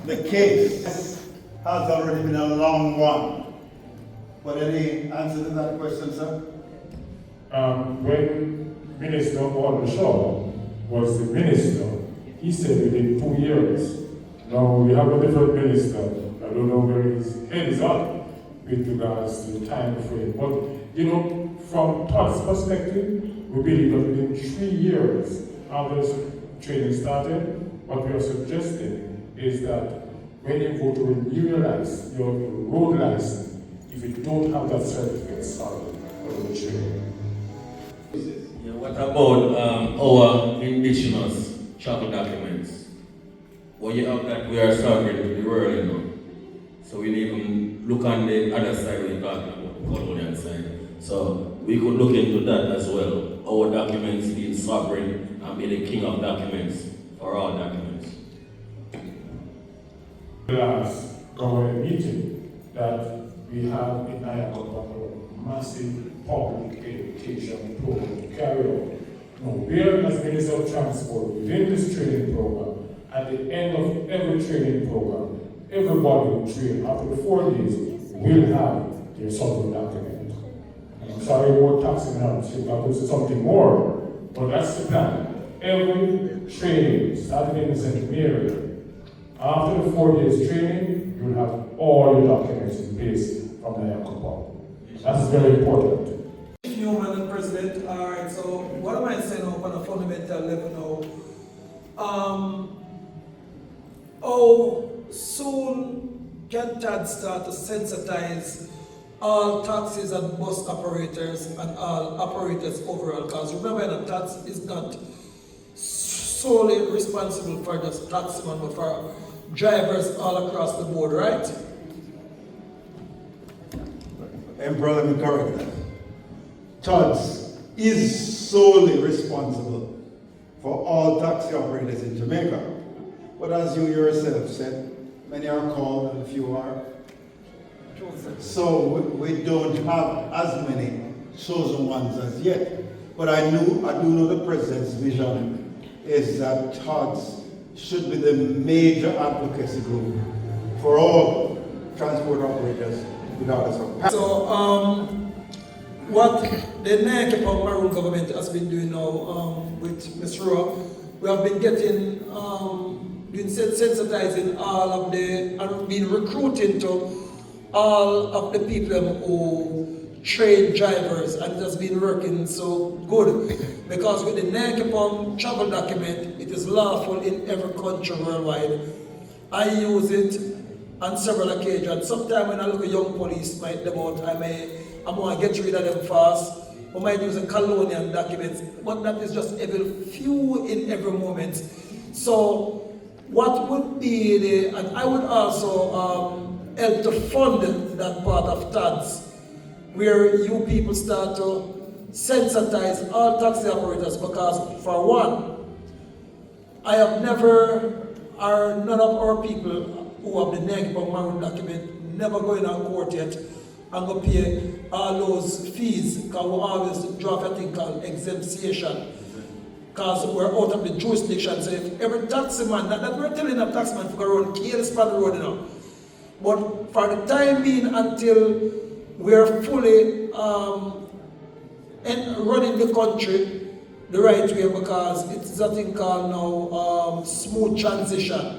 the case, this has already been a long one. But any answer to that question, sir? When Minister Shaw was the minister, he said within 2 years. Now we have a different minister. I don't know where his head is at with regards to the time frame. But you know, from Todd's perspective, we believe that within 3 years after this training started, what we are suggesting is that when you go to renew your road license, if you don't have that certificate, sorry, for the training. Yeah, what about our indigenous travel documents? Well, you have that we are sovereign to the world, you know. So we even look on the other side when you're talking about the colonial side. So we could look into that as well. Our documents being sovereign and be the king of documents for all documents. The last government meeting that we have in Igerton, massive public education program to carry out. Now, where as Minister of Transport, within this training program, at the end of every training program, everybody who train after the 4 days will have their sovereign document. And I'm sorry about taxing out, so I could say something more, but that's the plan. Every training, starting in St. Mary, after the 4 days training, you'll have all your documents in place from the alcohol. That's very important. Newman and President, all right, so what am I saying on a fundamental level now? How soon can Todds start to sensitize all taxis and bus operators and all operators overall? Because remember that Todds is not solely responsible for just taximan, but for drivers all across the board, right? Emperor, let me correct that. Todds is solely responsible for all taxi operators in Jamaica. But as you yourself said, many are called and few are. So we don't have as many chosen ones as yet. But I do know the President's vision is that Todds should be the major advocacy group for all transport operators regardless of. So, what the Nankipong Maroon government has been doing now with Ms. Roa, we have been getting, been sensitizing all of the, and been recruiting to all of the people who train drivers, and it has been working so good. Because with the Nankipong travel document, it is lawful in every country worldwide. I use it on several occasions. Sometimes when I look at young police, I want to get rid of them fast. I might use a colonial documents, but that is just a few in every moment. So what would be the, and I would also help to fund that part of Todds, where you people start to sensitize all taxi operators, because for one, I have never, or none of our people who have the Nankipong Maroon document, never going on court yet and go pay all those fees, because we always draft a thing called exemption, because we're out of the jurisdiction. So if every taximan, that we're telling a taximan to go around careless on the road, you know. But for the time being, until we're fully running the country the right way, because it's a thing called now smooth transition.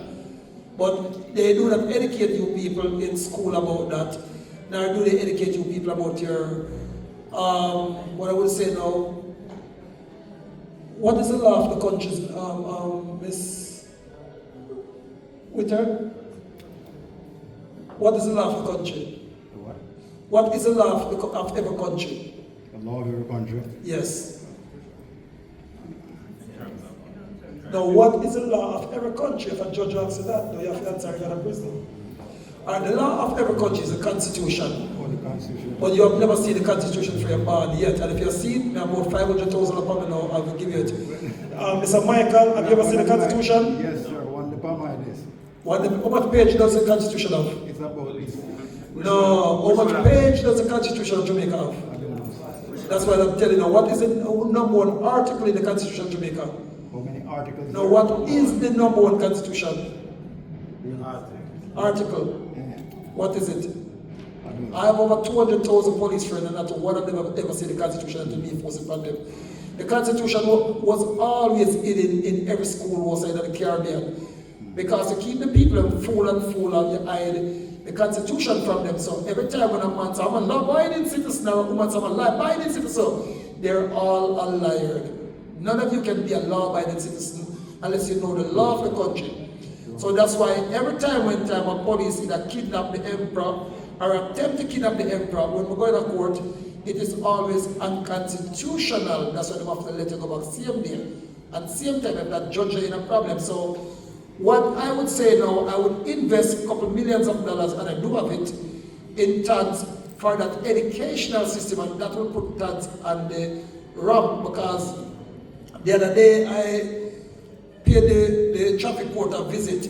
But they do not educate you people in school about that. Nor do they educate you people about your, what I would say now, what is the law of the countries, Miss Witter? What is the law of the country? What? What is the law of every country? The law of every country? Yes. Now, what is the law of every country? If a judge asks you that, do you have to answer in a prison? And the law of every country is the Constitution. Oh, the Constitution. But you have never seen the Constitution for your bond yet. And if you have seen, I have about 500,000 upon me now, I will give you it. Mr. Michael, have you ever seen the Constitution? Yes, sir. One upon my list. How much page does the Constitution have? It's about this. No, how much page does the Constitution of Jamaica have? That's why I'm telling you, what is the number one article in the Constitution of Jamaica? How many articles? Now, what is the number one Constitution? Article. What is it? I have over 200,000 police friends, and not one of them have ever seen the Constitution until me force it upon them. The Constitution was always hidden in every school outside of the Caribbean, because to keep the people full and you hide the Constitution from them. So every time when a man says, I'm a law-abiding citizen, or a woman says, I'm a law-abiding citizen, they're all a liar. None of you can be a law-abiding citizen unless you know the law of the country. So that's why every time when a police either kidnap the emperor or attempt to kidnap the emperor, when we go to court, it is always unconstitutional. That's why they have to let you go back same day. And same time if that judge is in a problem. So what I would say now, I would invest a couple millions of dollars, and I do have it, in Todds for that educational system, and that will put Todds on the ramp, because the other day I paid the traffic court a visit,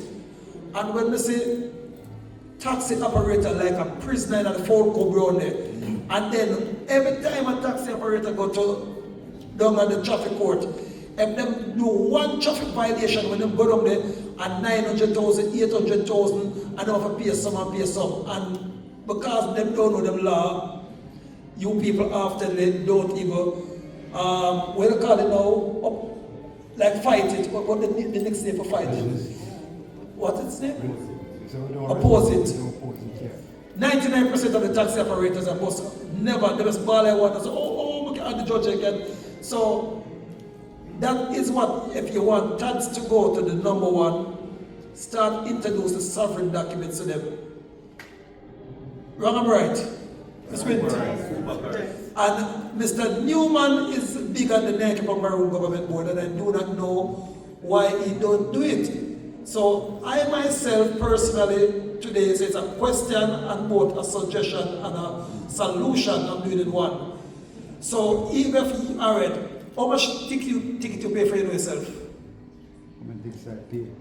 and when we see taxi operator like a prisoner in the phone come around there, and then every time a taxi operator go down at the traffic court, if them do one traffic violation, when them go down there at 900,000, 800,000, and they have to pay some, and because them don't know them law, you people after they don't even, what do you call it now? Like fight it, what the next name for fight it? What's its name? Oppose it. 99% of the taxi operators are boss. Never, they just ball one and say, oh, and the judge again. So that is what, if you want Todds to go to the number one, start introduce the sovereign documents to them. Wrong, I'm right. And Mr. Newman is big on the Nankipong Maroon government board, and I do not know why he don't do it. So I myself personally today say it's a question and both a suggestion and a solution. I'm doing in one. So even if you are ready, how much ticket you pay for yourself?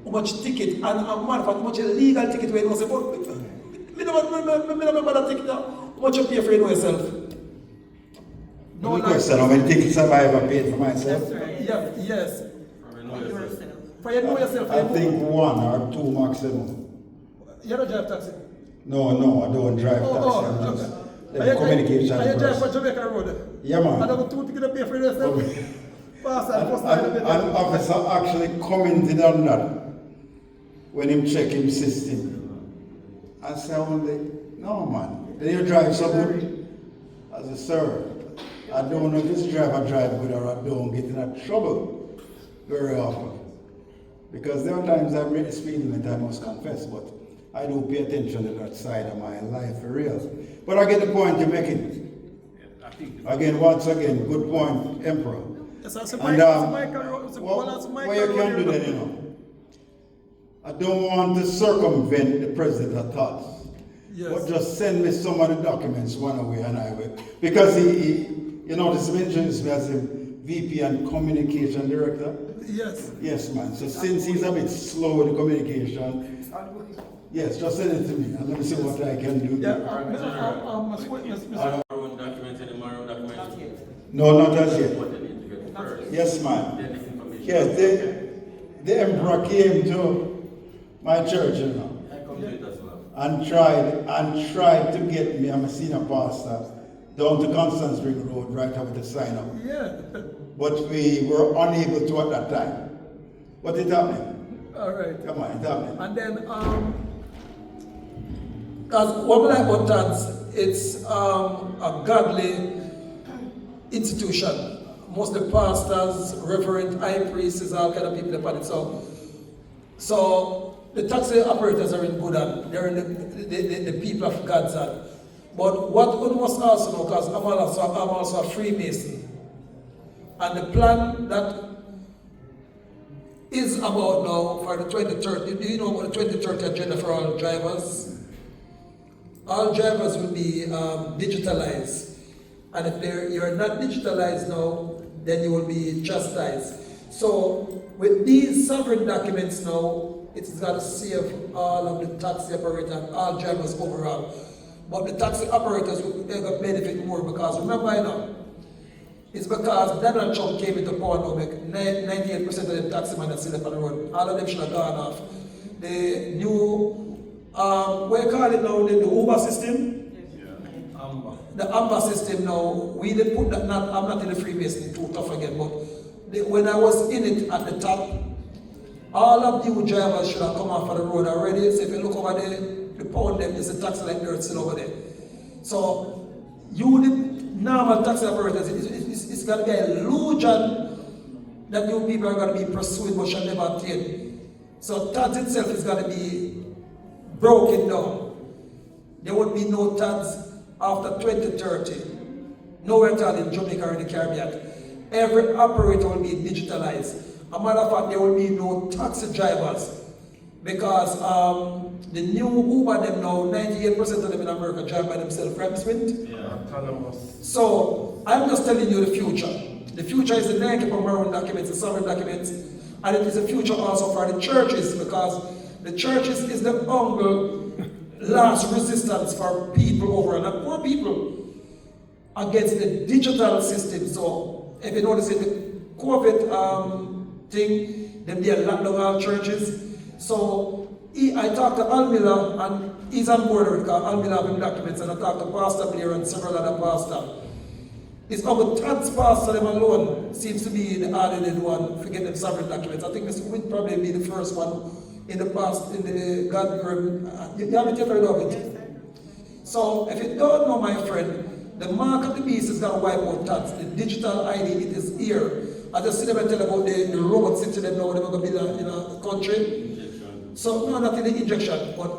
How much ticket? And how much illegal ticket you know? Say, but me don't remember that ticket. How much you pay for yourself? No Good question. How many tickets have I ever paid for myself? Yeah, yes. For you know yourself. I think one or two maximum. You don't drive taxi? No, I don't drive taxi. I'm just a communication Are you drive person. for Jamaica Road? Yeah, man. I don't two tickets to pay for yourself. An officer actually commented on that when him check him system. I said only, no man, then you drive so good. I said, sir, I don't know if this driver drive good or I don't get in trouble very often. Because there are times I make the speed limit, I must confess, but I do pay attention to that side of my life for real. But I get the point you're making. Again, once again, good point, Emperor. Yes, that's a And what you can do then, you know, I don't want to circumvent the president of Todds. Yes. But just send me some of the documents one away and I will. Because he you know, this mentions me as a VP and communication director. Yes. Yes, man. So since he's a bit slow with the communication, yes, just send it to me and let me see what I can do. Yeah, Maroon document and the Maroon document. No, not as yet. Yes, man. Yes, the emperor came to my church, you know, and tried to get me, I'm a senior pastor, down to Constance Ring Road, right up the sign up. Yeah. But we were unable to at that time. But it's happening. All right. Come on, it's happening. And then, because what we like about Todds, it's a godly institution. Most of the pastors, reverend, high priests, all kind of people upon it. So the taxi operators are in good hand. They're in the people of God's hand. But what one must also know, because I'm also a Freemason, and the plan that is about now for the 2030, do you know about the 2030 agenda for all drivers? All drivers will be digitalized. And if you're not digitalized now, then you will be chastised. So with these sovereign documents now, it's got to save all of the taxi operators and all drivers overall. But the taxi operators will benefit more because remember now, it's because Donald Trump came into power now, make 98% of the taxi men are still up on the road. All of them should have gone off. The new, what you call it now, the Uber system? The Amber system now, we didn't put that, I'm not in the Freemason, too tough again, but when I was in it at the top, all of you drivers should have come off of the road already. So if you look over there, the pound them, there's a taxi like dirt still over there. So you, the normal taxi operators, it's going to be an illusion that you people are going to be pursuing but shall never attain. So Todds itself is going to be broken down. There would be no Todds after 2030, nowhere at all in Jamaica or in the Caribbean. Every operator will be digitalized. A matter of fact, there will be no taxi drivers because the new Uber them now, 98% of them in America drive by themselves, right, Ms. Wint? Yeah, autonomous. So I'm just telling you the future. The future is the Nike Maroon documents, the sovereign documents, and it is the future also for the churches because the churches is the humble last resistance for people over and poor people against the digital system. So if you notice in the COVID thing, then they locked down all churches. So I talked to Al Miller and he's on board with Al Miller having documents, and I talked to Pastor Blair and several other pastors. It's our Todds pastor them alone seems to be the audited one for getting sovereign documents. I think Mr. Would probably be the first one in the past, in the God, you haven't ever heard of it. So if you don't know, my friend, the mark of the beast is going to wipe out Todds. The digital ID, it is here. I just see them and tell about the robots sitting there now, they're going to build in a country. Injection. So, no, not in the injection, but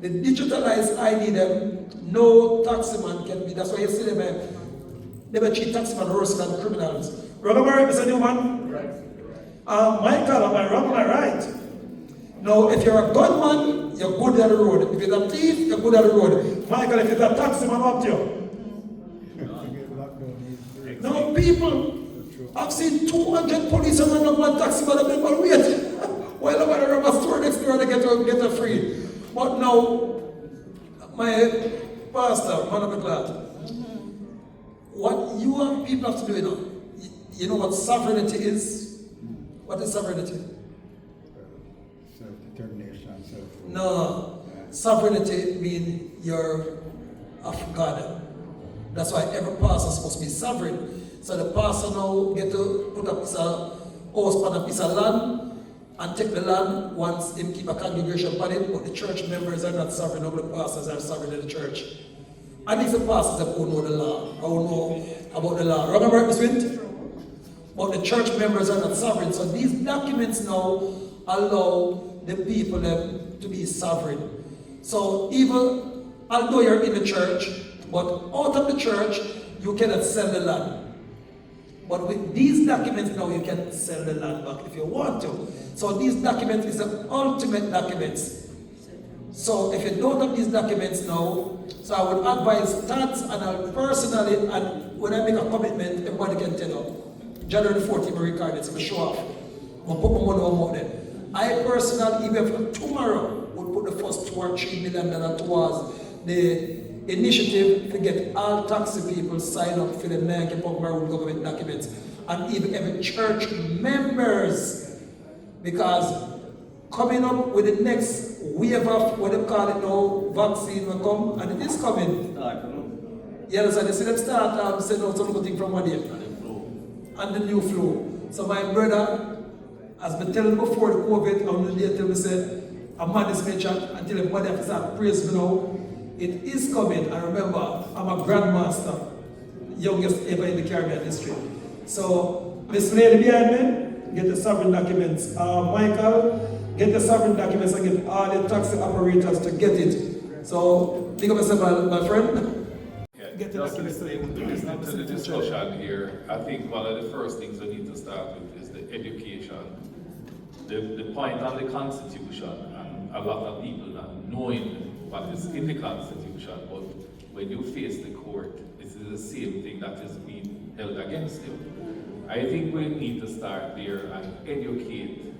the digitalized ID, them, no taximan can be, that's why you see them, they cheat taximan worse than criminals. Wrong am I right, Mr. Newman? Right. Michael, am I wrong, am I right? Now, if you're a gunman, you're good at the road. If you're a thief, you're good at the road. Michael, if you're a taximan, up to you. Now, people, I've seen 200 police around up one taximan and people wait. While I'm at a rubber store next door, they get a free. But now, my pastor, man of the cloth, what you have people have to do, you know what sovereignty is? What is sovereignty? Self-determination, self-rule. No. Sovereignty means you're of God. That's why every pastor is supposed to be sovereign. So the pastor now get to put a piece of house on a piece of land and take the land once him keep a congregation upon it, but the church members are not sovereign, only the pastors are sovereign in the church. And if the pastors have who know the law, or who know about the law. Remember this with? But the church members are not sovereign. So these documents now allow the people them to be sovereign. So even although you're in the church, but out of the church, you cannot sell the land. But with these documents now, you can sell the land back if you want to. So these documents is the ultimate documents. So if you don't have these documents now, so I would advise Todds and I personally, and when I make a commitment, everybody can tell you, January 14th, we record it, so we show off. We'll put my money on there. I personally, even for tomorrow, would put the first $2 or $3 million towards the initiative to get all taxi people signed up for the Nike Maroon government documents, and even every church members, because coming up with the next wave of what they call it now, vaccine will come, and it is coming. Yeah, so they say them start send out some good thing from one year. And the new flu. So my brother has been telling before the COVID, on the day till me said, I'm man this nature until everybody has to start praise me now. It is coming, and remember, I'm a grandmaster, youngest ever in the Caribbean history. So, Miss Lady behind me, get the sovereign documents. Michael, get the sovereign documents and get all the taxi operators to get it. So, think of yourself, my friend. Get the documents listening to the discussion here, I think one of the first things we need to start with is the education. The point on the Constitution, and a lot of people not knowing what is in the Constitution, but when you face the court, this is the same thing that is being held against you. I think we need to start there and educate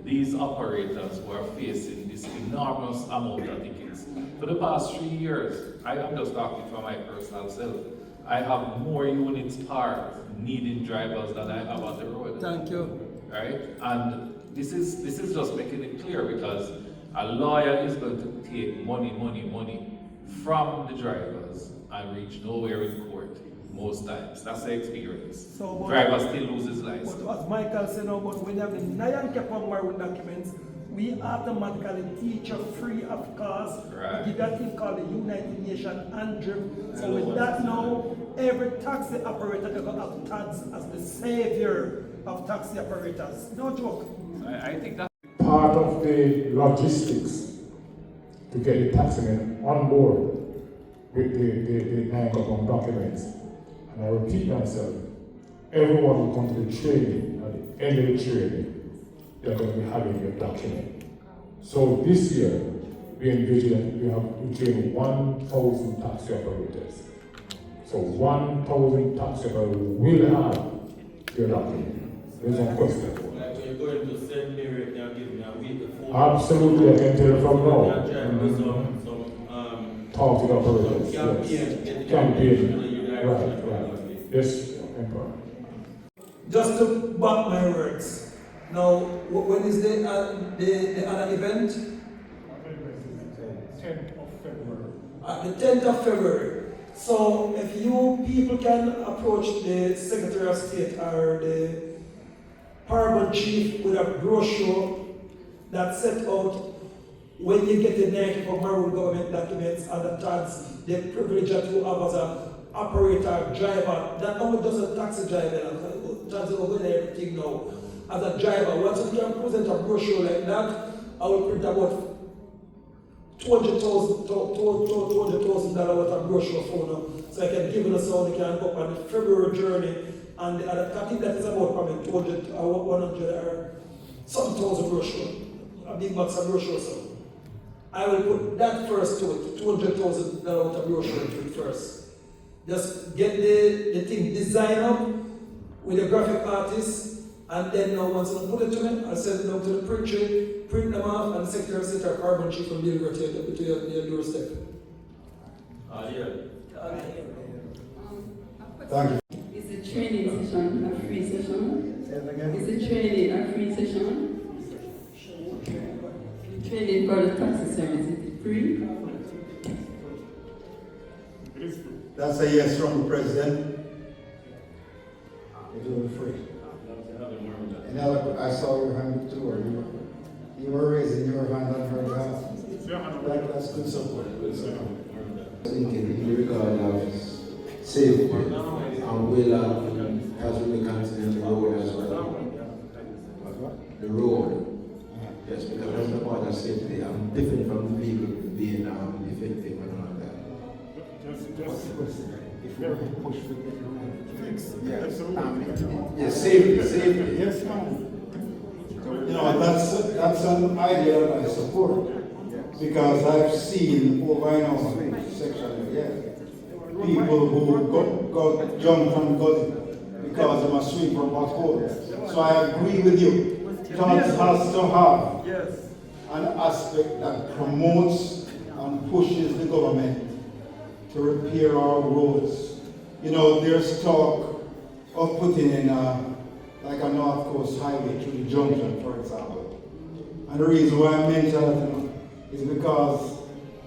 these operators who are facing this enormous amount of tickets. For the past 3 years, I am just talking for my personal self, I have more units parked needing drivers than I have on the road. Thank you. Right? And this is just making it clear, because a lawyer is going to take money from the drivers and reach nowhere in court most times. That's the experience. So, driver still loses license. But as Michael said, no, but when you have the Nyan Kepong Maroon documents, we automatically teach you free of cost. Right. We give that thing called the United Nations Anthem. So with that now, every taxi operator is going to have Todds as the savior of taxi operators. No joke. I think that part of the logistics to get the taximen on board with the 9 documents. And I repeat myself, everyone will come to the training, at the end of the training, they're going to be having your document. So this year, we envision that we train 1,000 taxi operators. So 1,000 taxi operators will have your document. There's no question. Going to send me right now, give me a week before. Absolutely, I can tell you from now. Talk to the operators. Yes. Campaign. Right. Yes, Emperor. Just to back my words. Now, when is the other event? 10th of February. The 10th of February. So if you people can approach the Secretary of State or the Paramount Chief with a brochure that set out when you get the Nike for Maroon government documents and the Todds, the privilege that you have as an operator, driver, that only does a taxi driver, Todds over there everything now. As a driver, once you can present a brochure like that, I will print about $200,000 worth of brochure for now. So I can give it a sound, you can go up on the February journey. And I think that is about probably 200 or 100 or some thousand brochure, a big box of brochure. So I will put that first to it, $200,000 worth of brochure to it first. Just get the thing designed up with a graphic artist, and then now once I put it to me, I'll send it down to the printer, print them off, and the Secretary of State or Carbon Chief will deliver to your doorstep. Yeah. Thank you. Is the training session a free session? Is the training a free session? The training for the taxi service, is it free? That's a yes from the president. It will be free. Another, I saw your hand too, or you were raising your hand on her behalf. That's good support. Good support. Thinking in regard of safety and will as we consider the road as well. The road. Yes, because that's the part of safety. I'm different from the vehicle being defective and all that. If we push for the fix, yes. Yes, safety. Yes, ma'am. You know, that's an idea that I support. Because I've seen over and over section, people who got jumped from gully because of a swing from hot water. So I agree with you. Todds has to have an aspect that promotes and pushes the government to repair our roads. You know, there's talk of putting in like a North Coast highway through the junction, for example. And the reason why I mention that is because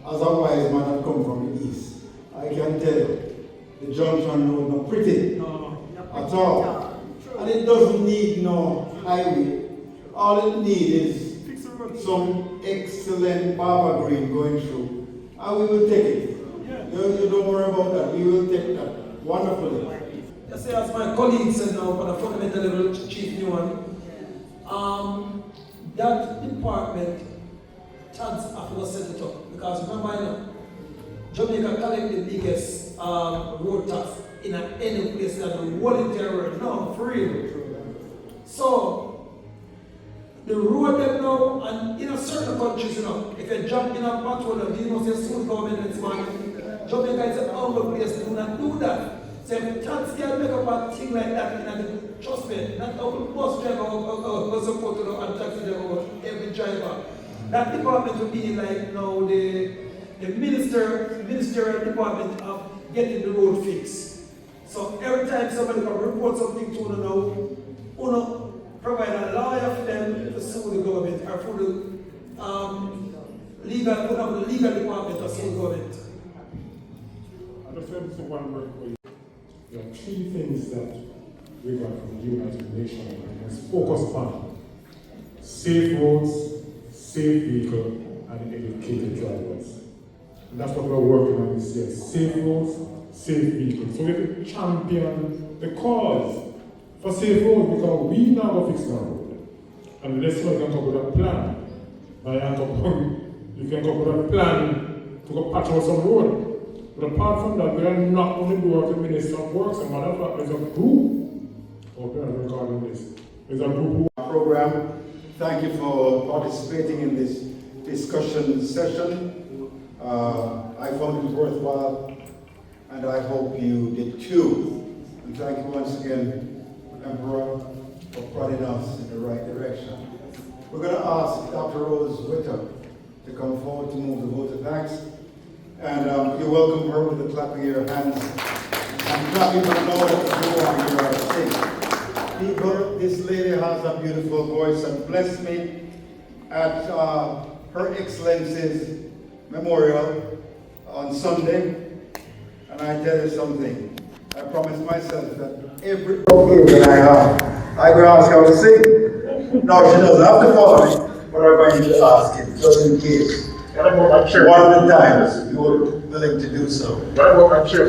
as a wise man that come from the east, I can tell you the junction road not pretty at all. And it doesn't need no highway. All it needs is some excellent barber green going through. And we will take it. You don't worry about that. We will take that wonderfully. Just say as my colleague said now on a fundamental level, Chief Newman, that department Todds after was set it up. Because remember, Jamaica collect the biggest road tax in any place that the voluntary road. No, for real. So, the road them now, and in a certain countries, if you jump in a patrol, you know, say soon government is man. Jamaica is an humble place, do not do that. So if Todds can make up a thing like that, trust me, not a bus driver or support and taxi driver, every driver. That department will be like now the ministerial department of getting the road fixed. So every time somebody can report something to you now, provide a lawyer for them to sue the government or for the legal department to sue the government. I just want to say one word for you. There are three things that we got from the United Nations and focus on: safe roads, safe vehicle, and educated drivers. And that's what we're working on this year: safe roads, safe vehicles. So we have to champion the cause for safe roads, because we now go fix the road. Unless one can come with a plan. You can come with a plan to go patch out some road. But apart from that, we are not only doing the Minister of Works, and matter of fact, there's a group. There's a group program. Thank you for participating in this discussion session. I found it worthwhile, and I hope you did too. And thank you once again, Emperor, for prodding us in the right direction. We're going to ask Dr. Rose Witter to come forward to move the vote of thanks. And you welcome her with the clapping of your hands. And clapping for know that you are safe. People, this lady has a beautiful voice, and bless me at Her Excellency's memorial on Sunday. And I tell you something, I promised myself that every occasion I have, I will ask her to sing. No, she doesn't have to follow me, but I'm going to ask it, just in case. One of the times you were willing to do so. What about my chair?